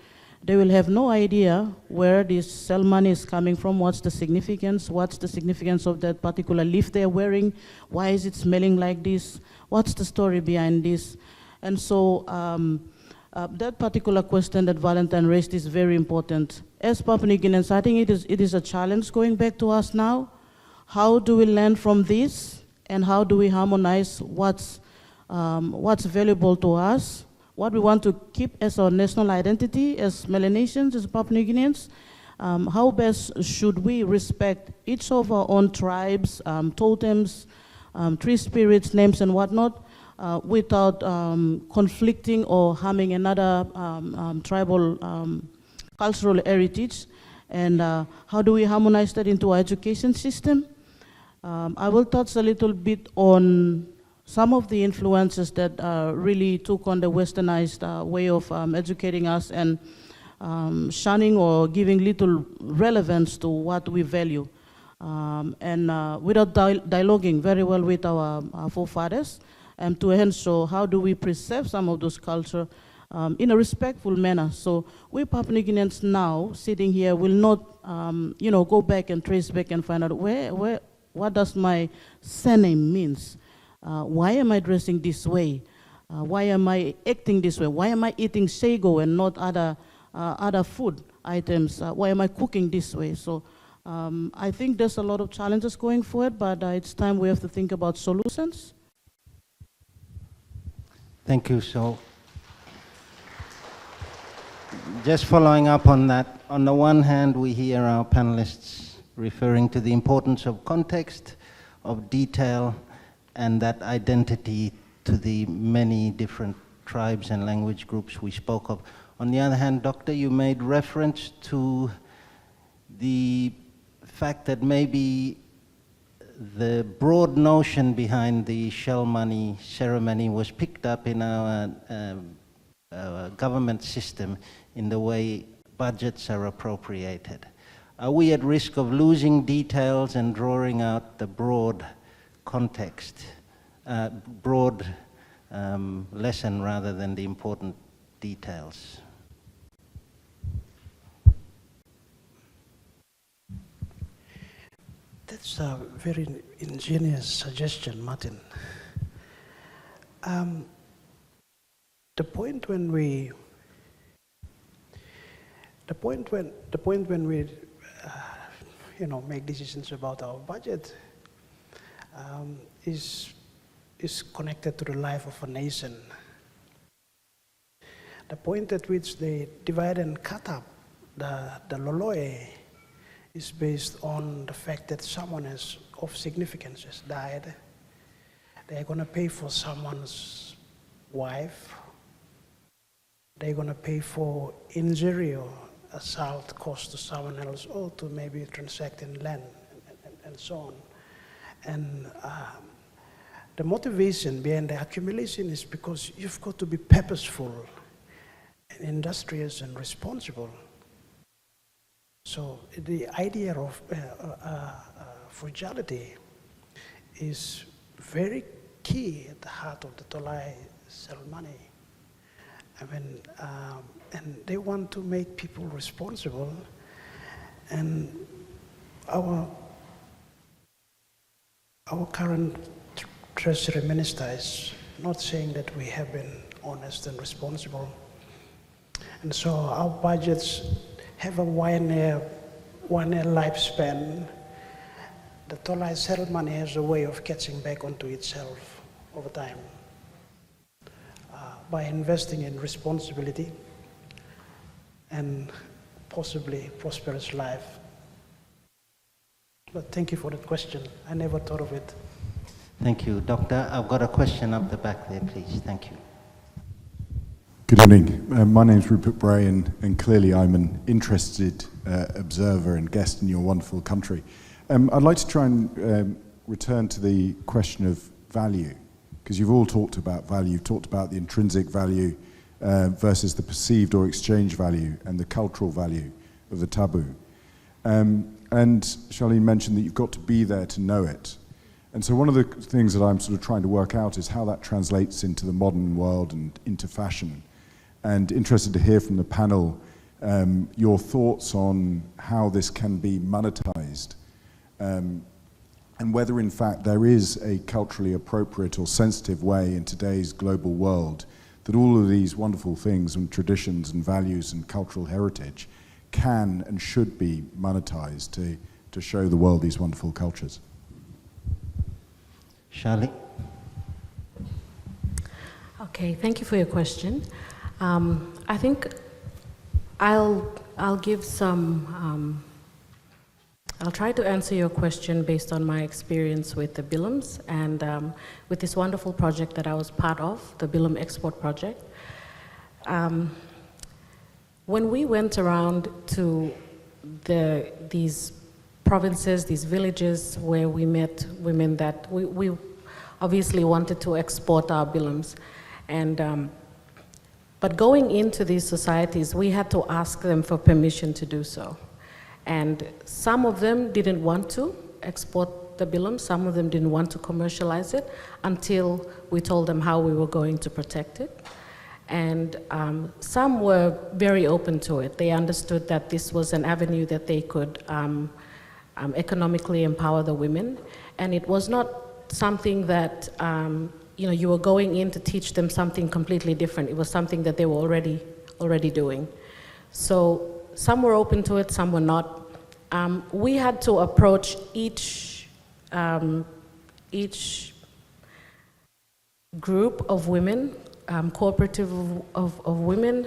they will have no idea where this cell money is coming from, what's the significance of that particular leaf they're wearing, why is it smelling like this, what's the story behind this. And so that particular question that Valentin raised is very important. As Papua New Guineans, I think it is a challenge going back to us now. How do we learn from this, and how do we harmonize what's valuable to us, what we want to keep as our national identity as Melanesians, as Papua New Guineans? How best should we respect each of our own tribes, totems, tree spirits, names, and whatnot, without conflicting or harming another tribal cultural heritage? And how do we harmonize that into our education system? I will touch a little bit on some of the influences that really took on the westernized way of educating us and shunning or giving little relevance to what we value. And without dialoguing very well with our forefathers, and to ensure how do we preserve some of those culture in a respectful manner. So we Papua New Guineans now sitting here will not go back and trace back and find out what does my surname means? Why am I dressing this way? Why am I acting this way? Why am I eating sago and not other food items? Why am I cooking this way? So I think there's a lot of challenges going forward, but it's time we have to think about solutions. Thank you. So Just following up on that, on the one hand, we hear our panelists referring to the importance of context, of detail, and that identity to the many different tribes and language groups we spoke of. On the other hand, Doctor, you made reference to the fact that maybe the broad notion behind the shell money ceremony was picked up in our government system in the way budgets are appropriated. Are we at risk of losing details and drawing out the broad context, broad lesson rather than the important details? That's a very ingenious suggestion, Martin. The point when we make decisions about our budget is connected to the life of a nation. The point at which they divide and cut up the loloe is based on the fact that someone of significance has died. They're going to pay for someone's wife. They're going to pay for injury or assault cost to someone else, or to maybe transact in land, and so on. And the motivation behind the accumulation is because you've got to be purposeful and industrious and responsible. So the idea of frugality is very key at the heart of the Tolai ceremony. I mean, and they want to make people responsible. And our current Treasury Minister is not saying that we have been honest and responsible. And so our budgets have a one-year lifespan. The Tolai ceremony has a way of catching back onto itself over time by investing in responsibility and possibly prosperous life. But thank you for that question. I never thought of it. Thank you. Doctor, I've got a question up the back there, please. Thank you. Good evening. My name's Rupert Bray, and clearly I'm an interested observer and guest in your wonderful country. I'd like to try and return to the question of value, because you've all talked about value. You've talked about the intrinsic value versus the perceived or exchange value and the cultural value of the taboo. And Charlene mentioned that you've got to be there to know it. And so one of the things that I'm sort of trying to work out is how that translates into the modern world and into fashion. And interested to hear from the panel your thoughts on how this can be monetized, and whether in fact there is a culturally appropriate or sensitive way in today's global world that all of these wonderful things and traditions and values and cultural heritage can and should be monetized to show the world these wonderful cultures. Charlie? Okay, thank you for your question. I think I'll give some, I'll try to answer your question based on my experience with the Bilums and with this wonderful project that I was part of, the Bilum Export Project. When we went around to these provinces, these villages where we met women that we obviously wanted to export our Bilums, and but going into these societies, we had to ask them for permission to do so. And some of them didn't want to export the Bilum, some of them didn't want to commercialize it until we told them how we were going to protect it. And some were very open to it. They understood that this was an avenue that they could economically empower the women. And it was not something that you were going in to teach them something completely different. It was something that they were already doing. So some were open to it, some were not. We had to approach each group of women, cooperative of women,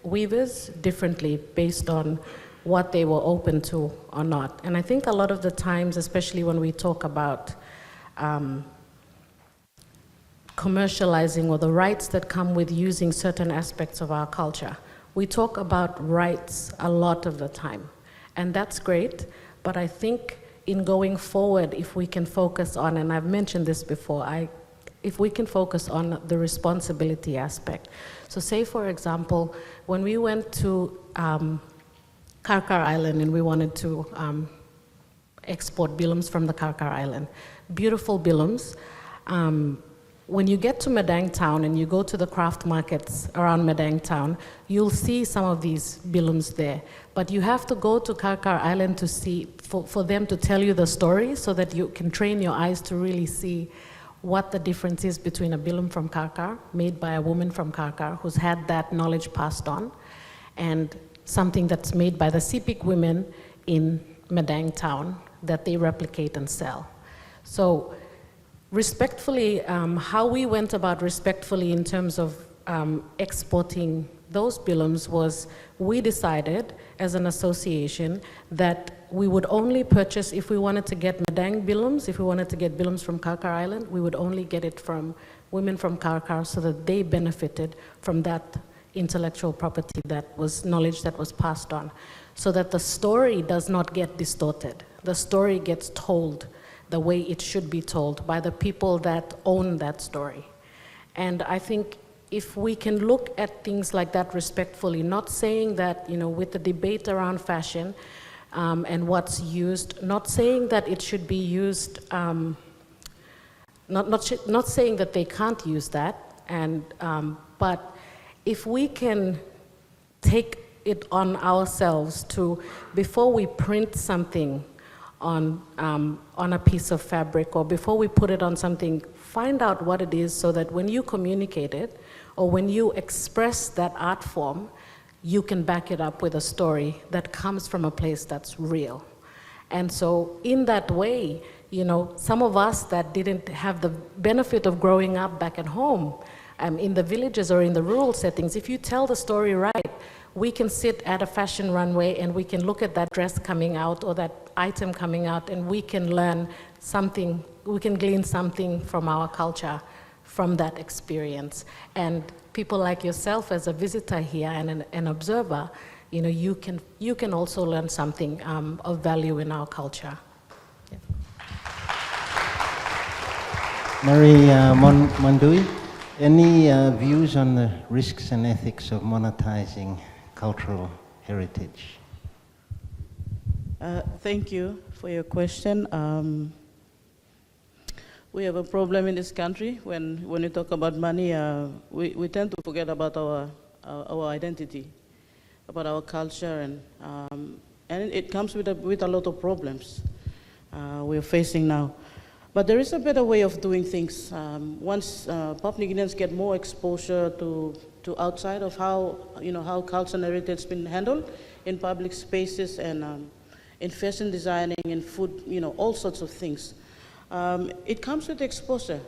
weavers differently based on what they were open to or not. And I think a lot of the times, especially when we talk about commercializing or the rights that come with using certain aspects of our culture, we talk about rights a lot of the time. And that's great, but I think in going forward, if we can focus on, and I've mentioned this before, if we can focus on the responsibility aspect. So say, for example, when we went to Karkar Island and we wanted to export bilums from the Karkar Island, beautiful bilums. When you get to Madang Town and you go to the craft markets around Madang Town, you'll see some of these bilums there. But you have to go to Karkar Island to see, for them to tell you the story so that you can train your eyes to really see what the difference is between a bilum from Karkar, made by a woman from Karkar who's had that knowledge passed on, and something that's made by the Sipik women in Madang Town that they replicate and sell. So respectfully, how we went about respectfully in terms of exporting those bilums was we decided as an association that we would only purchase, if we wanted to get Madang bilums, if we wanted to get bilums from Karkar Island, we would only get it from women from Karkar so that they benefited from that intellectual property, that was knowledge that was passed on, so that the story does not get distorted. The story gets told the way it should be told by the people that own that story. And I think if we can look at things like that respectfully, not saying that, you know, with the debate around fashion and what's used, not saying that it should be used, not saying that they can't use that, and but if we can take it on ourselves to, before we print something on a piece of fabric, or before we put it on something, find out what it is so that when you communicate it, or when you express that art form, you can back it up with a story that comes from a place that's real. And so in that way, you know, some of us that didn't have the benefit of growing up back at home, in the villages or in the rural settings, if you tell the story right, we can sit at a fashion runway and we can look at that dress coming out or that item coming out, and we can learn something, we can glean something from our culture from that experience. And people like yourself as a visitor here and an observer, you know, you can also learn something of value in our culture. Yeah. Marie Mondui, any views on the risks and ethics of monetizing cultural heritage? Thank you for your question. We have a problem in this country when you talk about money. We tend to forget about our identity, about our culture, and it comes with a lot of problems we're facing now. But there is a better way of doing things. Once Papua New Guineans get more exposure to outside of how culture and heritage has been handled in public spaces and in fashion designing, in food, all sorts of things. It comes with exposure.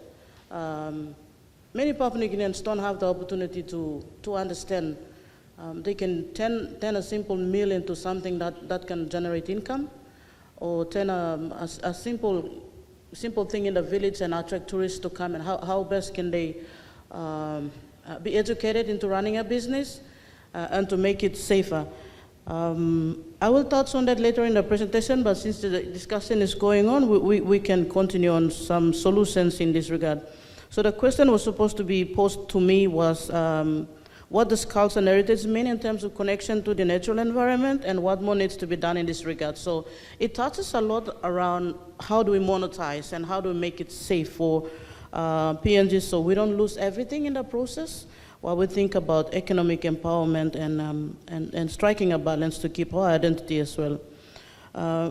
Many Papua New Guineans don't have the opportunity to understand. They can turn a simple meal into something that can generate income, or turn a simple thing in the village and attract tourists to come, and how best can they be educated into running a business and to make it safer. I will touch on that later in the presentation, but since the discussion is going on, we can continue on some solutions in this regard. So the question was supposed to be posed to me was, what does culture and heritage mean in terms of connection to the natural environment, and what more needs to be done in this regard? So it touches a lot around how do we monetize and how do we make it safe for PNGs so we don't lose everything in the process, while we think about economic empowerment and striking a balance to keep our identity as well.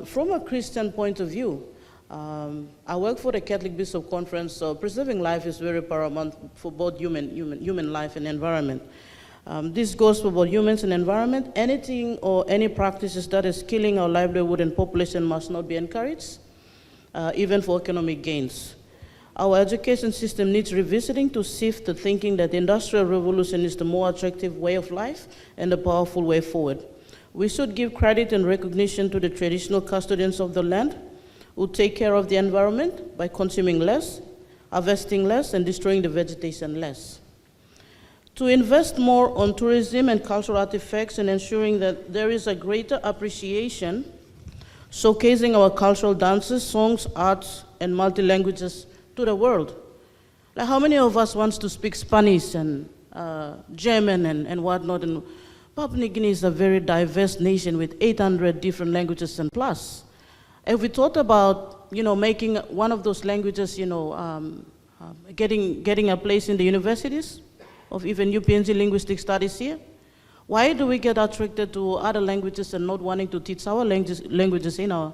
From a Christian point of view, I work for the Catholic Bishop Conference, so preserving life is very paramount for both human life and environment. This goes for both humans and environment. Anything or any practices that is killing our livelihood and population must not be encouraged, even for economic gains. Our education system needs revisiting to shift the thinking that the Industrial Revolution is the more attractive way of life and the powerful way forward. We should give credit and recognition to the traditional custodians of the land who take care of the environment by consuming less, harvesting less, and destroying the vegetation less. To invest more on tourism and cultural artifacts and ensuring that there is a greater appreciation, showcasing our cultural dances, songs, arts, and multi-languages to the world. Like how many of us wants to speak Spanish and German and whatnot? And Papua New Guinea is a very diverse nation with 800 different languages and plus. If we thought about, making one of those languages, getting a place in the universities of even UPNG linguistic studies here, why do we get attracted to other languages and not wanting to teach our languages in our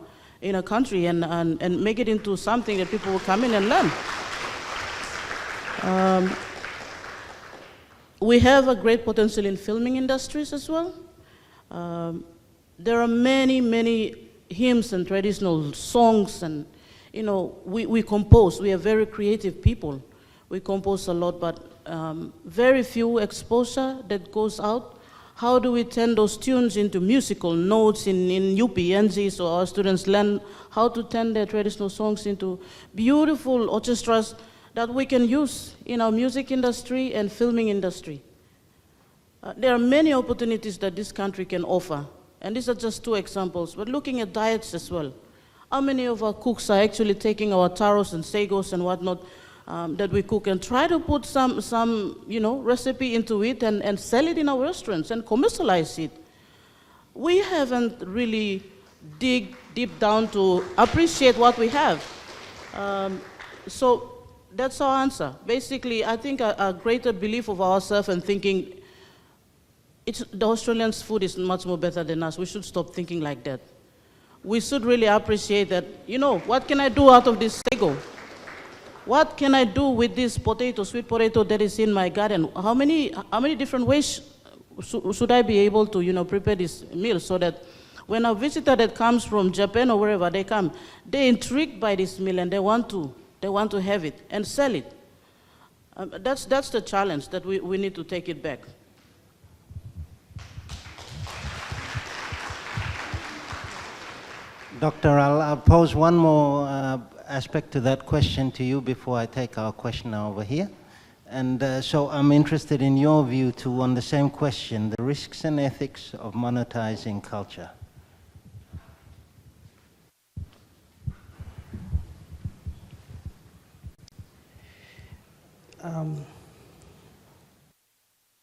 country and make it into something that people will come in and learn? We have a great potential in filming industries as well. There are many, many hymns and traditional songs, and we compose. We are very creative people. We compose a lot, but very few exposure that goes out. How do we turn those tunes into musical notes in UPNG so our students learn how to turn their traditional songs into beautiful orchestras that we can use in our music industry and filming industry? There are many opportunities that this country can offer, and these are just two examples, but looking at diets as well. How many of our cooks are actually taking our taros and sagos and whatnot that we cook and try to put some recipe into it and sell it in our restaurants and commercialize it? We haven't really dig deep down to appreciate what we have. So that's our answer. Basically, I think a greater belief of ourselves and thinking the Australians' food is much more better than us. We should stop thinking like that. We should really appreciate that, what can I do out of this sago? What can I do with this potato, sweet potato that is in my garden? How many different ways should I be able to, prepare this meal so that when a visitor that comes from Japan or wherever they come, they're intrigued by this meal and they want to have it and sell it. That's the challenge that we need to take it back. Doctor, I'll pose one more aspect to that question to you before I take our question over here. And so I'm interested in your view too on the same question, the risks and ethics of monetizing culture.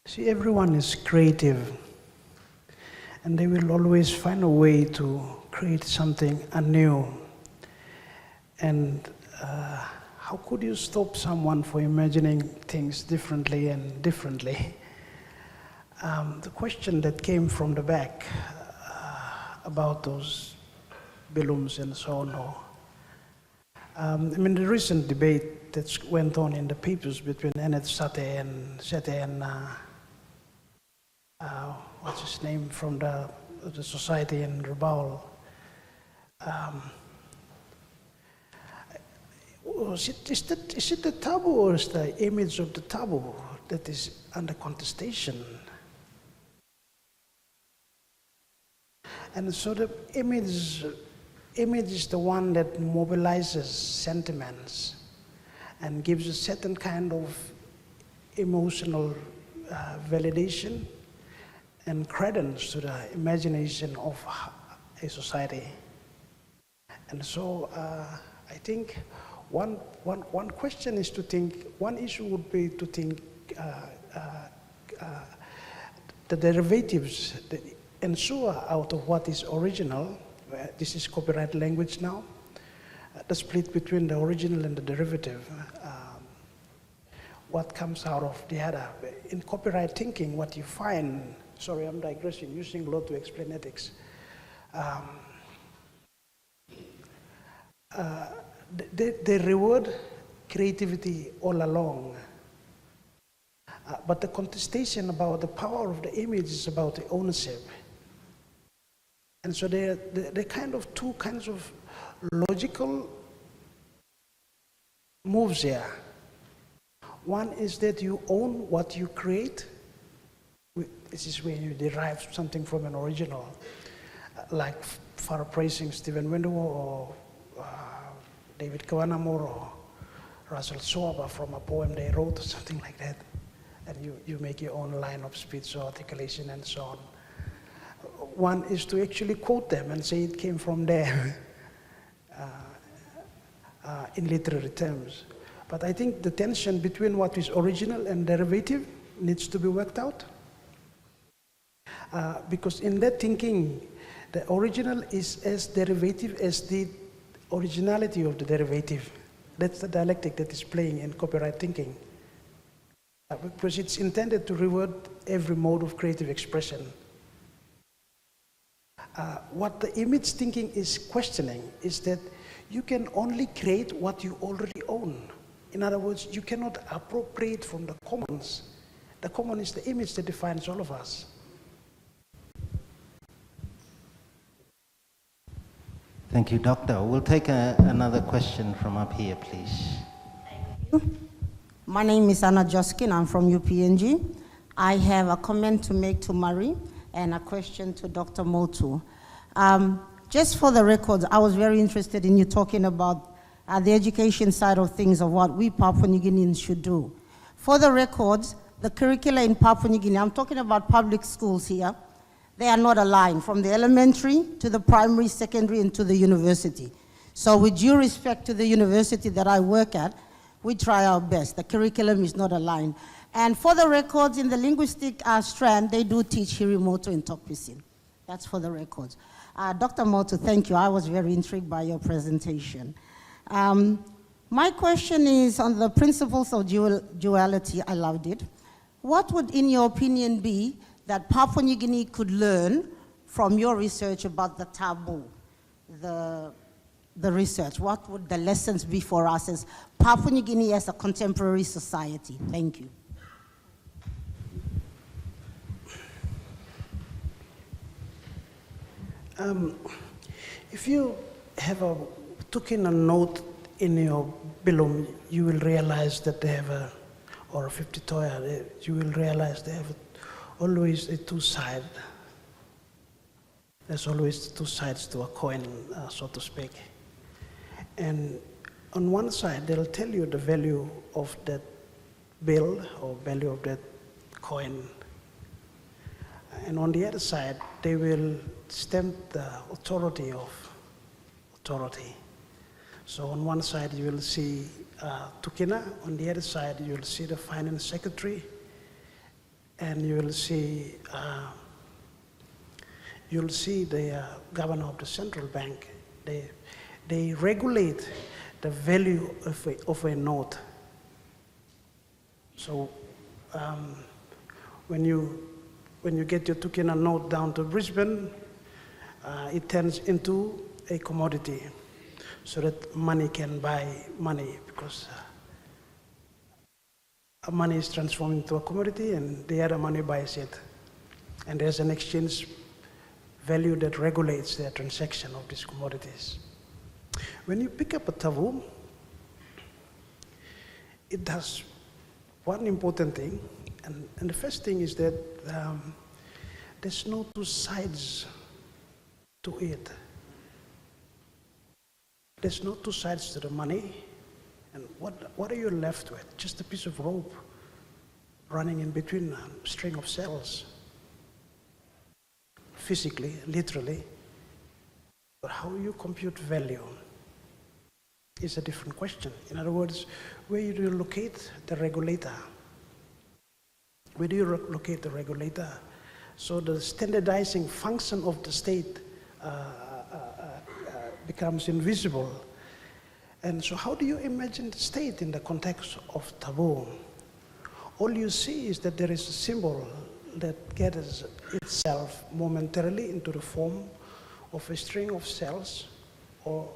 See, everyone is creative, and they will always find a way to create something anew. And how could you stop someone from imagining things differently and differently? The question that came from the back about those balloons and so on. The recent debate that went on in the papers between Eneth Sete and what's his name from the society in Rabaul. Is it the taboo or is the image of the taboo that is under contestation? And so the image is the one that mobilizes sentiments and gives a certain kind of emotional validation and credence to the imagination of a society. And so I think one question is to think, one issue would be to think the derivatives that ensure out of what is original. This is copyright language now, the split between the original and the derivative. What comes out of the other. In copyright thinking, what you find, sorry, I'm digressing, using law to explain ethics. They reward creativity all along. But the contestation about the power of the image is about the ownership. And so they're kind of two kinds of logical moves here. One is that you own what you create. This is where you derive something from an original, like paraphrasing Stephen Wendell or David Kavanagh or Russell Sorba from a poem they wrote or something like that. And you make your own line of speech or articulation and so on. One is to actually quote them and say it came from there in literary terms. But I think the tension between what is original and derivative needs to be worked out. Because in that thinking, the original is as derivative as the originality of the derivative. That's the dialectic that is playing in copyright thinking. Because it's intended to reward every mode of creative expression. What the image thinking is questioning is that you can only create what you already own. In other words, you cannot appropriate from the commons. The common is the image that defines all of us. Thank you, Doctor. We'll take another question from up here, please. Thank you. My name is Anna Joskin. I'm from UPNG. I have a comment to make to Murray and a question to Dr. Motu. Just for the record, I was very interested in you talking about the education side of things of what we Papua New Guineans should do. For the record, the curricula in Papua New Guinea, I'm talking about public schools here, they are not aligned from the elementary to the primary, secondary, and to the university. So with due respect to the university that I work at, we try our best. The curriculum is not aligned. And for the records, in the linguistic strand, they do teach Hirimoto and Tokpisin. That's for the records. Dr. Motu, thank you. I was very intrigued by your presentation. My question is on the principles of duality. I loved it. What would, in your opinion, be that Papua New Guinea could learn from your research about the taboo, the research? What would the lessons be for us as Papua New Guinea as a contemporary society? Thank you. If you took in a note in your bilum, you will realize that they have or a 50 toya, you will realize they have always a two side. There's always two sides to a coin, so to speak. And on one side, they'll tell you the value of that bill or value of that coin. And on the other side, they will stamp the authority of authority. So on one side, you will see Tukina. On the other side, you will see the finance secretary. And you will see the governor of the central bank. They regulate the value of a note. So when you get your Tukina note down to Brisbane, it turns into a commodity so that money can buy money, because money is transformed into a commodity and the other money buys it. And there's an exchange value that regulates the transaction of these commodities. When you pick up a tavu, it does one important thing, and the first thing is that there's no two sides to it. There's no two sides to the money, and what are you left with? Just a piece of rope running in between a string of cells. Physically, literally, but how you compute value is a different question. In other words, where do you locate the regulator? Where do you locate the regulator? So the standardizing function of the state becomes invisible. And so how do you imagine the state in the context of taboo? All you see is that there is a symbol that gathers itself momentarily into the form of a string of cells or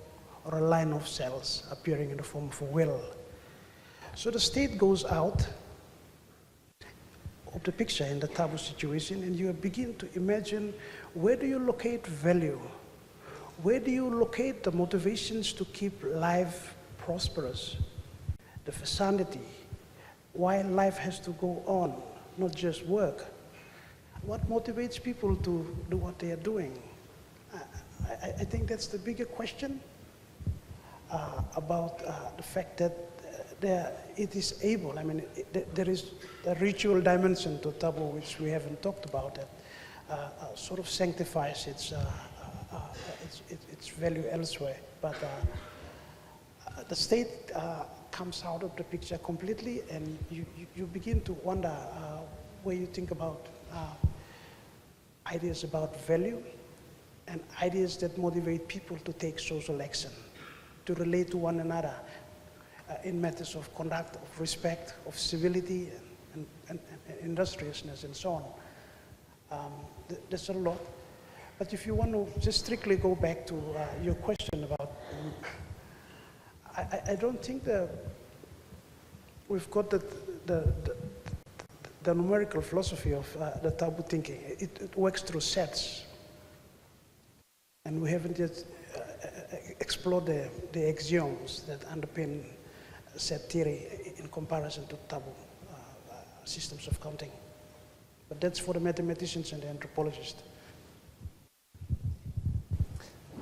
a line of cells appearing in the form of a will. So the state goes out of the picture in the taboo situation, and you begin to imagine, where do you locate value? Where do you locate the motivations to keep life prosperous? the vicinity, why life has to go on, not just work. What motivates people to do what they are doing? I think that's the bigger question about the fact that it is able. I mean, there is a ritual dimension to taboo which we haven't talked about that sort of sanctifies its value elsewhere. But the state comes out of the picture completely, and you begin to wonder where you think about ideas about value and ideas that motivate people to take social action, to relate to one another in matters of conduct, of respect, of civility, and industriousness, and so on. There's a lot. But if you want to just strictly go back to your question about, I don't think that we've got the numerical philosophy of the taboo thinking. It works through sets. And we haven't yet explored the axioms that underpin set theory in comparison to taboo systems of counting. But that's for the mathematicians and the anthropologists.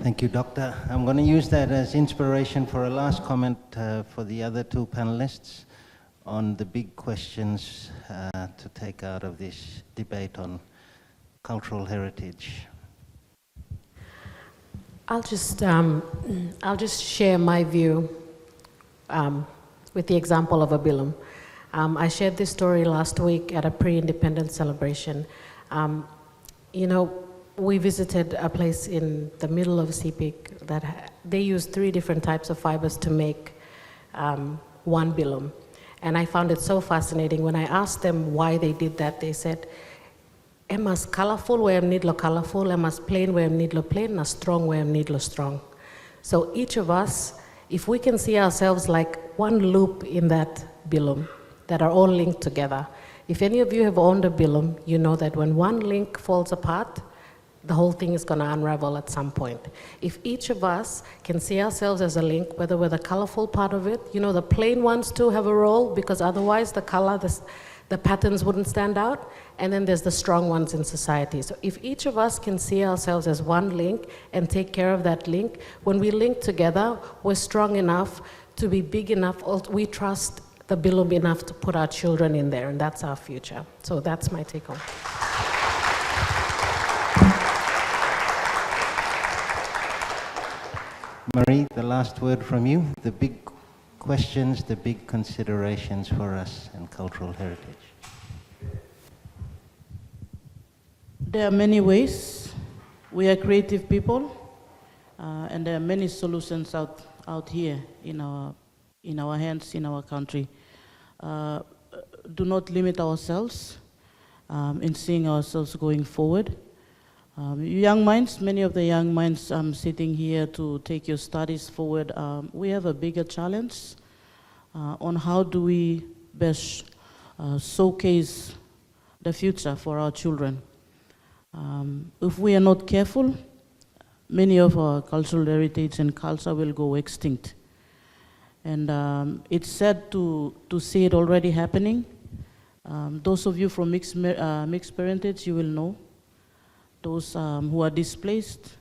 Thank you, Doctor. I'm going to use that as inspiration for a last comment for the other two panelists on the big questions to take out of this debate on cultural heritage. I'll just share my view with the example of a bilum. I shared this story last week at a pre-independence celebration. You know, we visited a place in the middle of Sepik that they use 3 different types of fibers to make one bilum. And I found it so fascinating. When I asked them why they did that, they said, emas colorful where I'm needlo colorful, emas plain where I'm needlo plain, and strong where I'm needlo strong. So each of us, if we can see ourselves like one loop in that bilum that are all linked together. If any of you have owned a bilum, you know that when one link falls apart, the whole thing is going to unravel at some point. If each of us can see ourselves as a link, whether we're the colorful part of it, you know, the plain ones too have a role, because otherwise the color, the patterns wouldn't stand out, and then there's the strong ones in society. So if each of us can see ourselves as one link and take care of that link, when we link together, we're strong enough to be big enough, we trust the bilum enough to put our children in there, and that's our future. So that's my take on it. Marie, the last word from you. The big questions, the big considerations for us in cultural heritage. There are many ways. We are creative people, and there are many solutions out here in our hands, in our country. Do not limit ourselves in seeing ourselves going forward. Young minds, many of the young minds sitting here to take your studies forward, we have a bigger challenge on how do we best showcase the future for our children. If we are not careful, many of our cultural heritage and culture will go extinct. And it's sad to see it already happening. Those of you from mixed parentage, you will know. Those who are displaced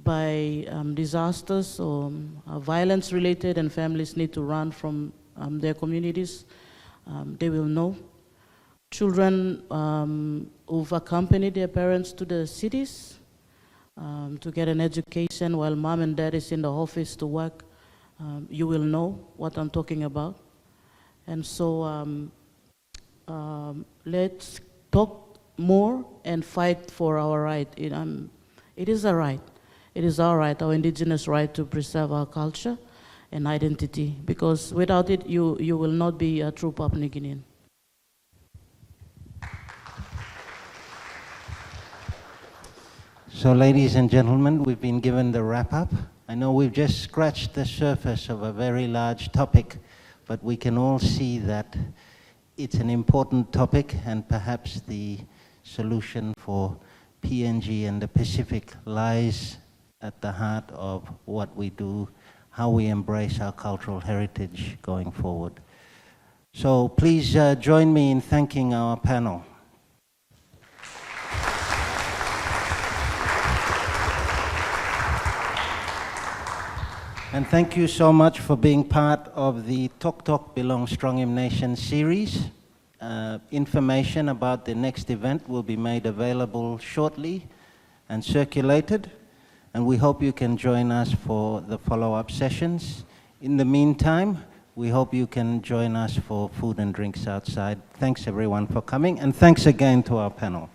by disasters or violence related, and families need to run from their communities, they will know. Children who've accompanied their parents to the cities to get an education while mom and dad is in the office to work, you will know what I'm talking about. And so let's talk more and fight for our right. It is a right. It is our right, our indigenous right, to preserve our culture and identity, because without it, you will not be a true Papua New Guinean. So, ladies and gentlemen, we've been given the wrap-up. I know we've just scratched the surface of a very large topic, but we can all see that it's an important topic, and perhaps the solution for PNG and the Pacific lies at the heart of what we do, how we embrace our cultural heritage going forward. So please join me in thanking our panel. And thank you so much for being part of the Toktok Belong Stronim Nation series. Information about the next event will be made available shortly and circulated, and we hope you can join us for the follow-up sessions. In the meantime, we hope you can join us for food and drinks outside. Thanks everyone for coming, and thanks again to our panel.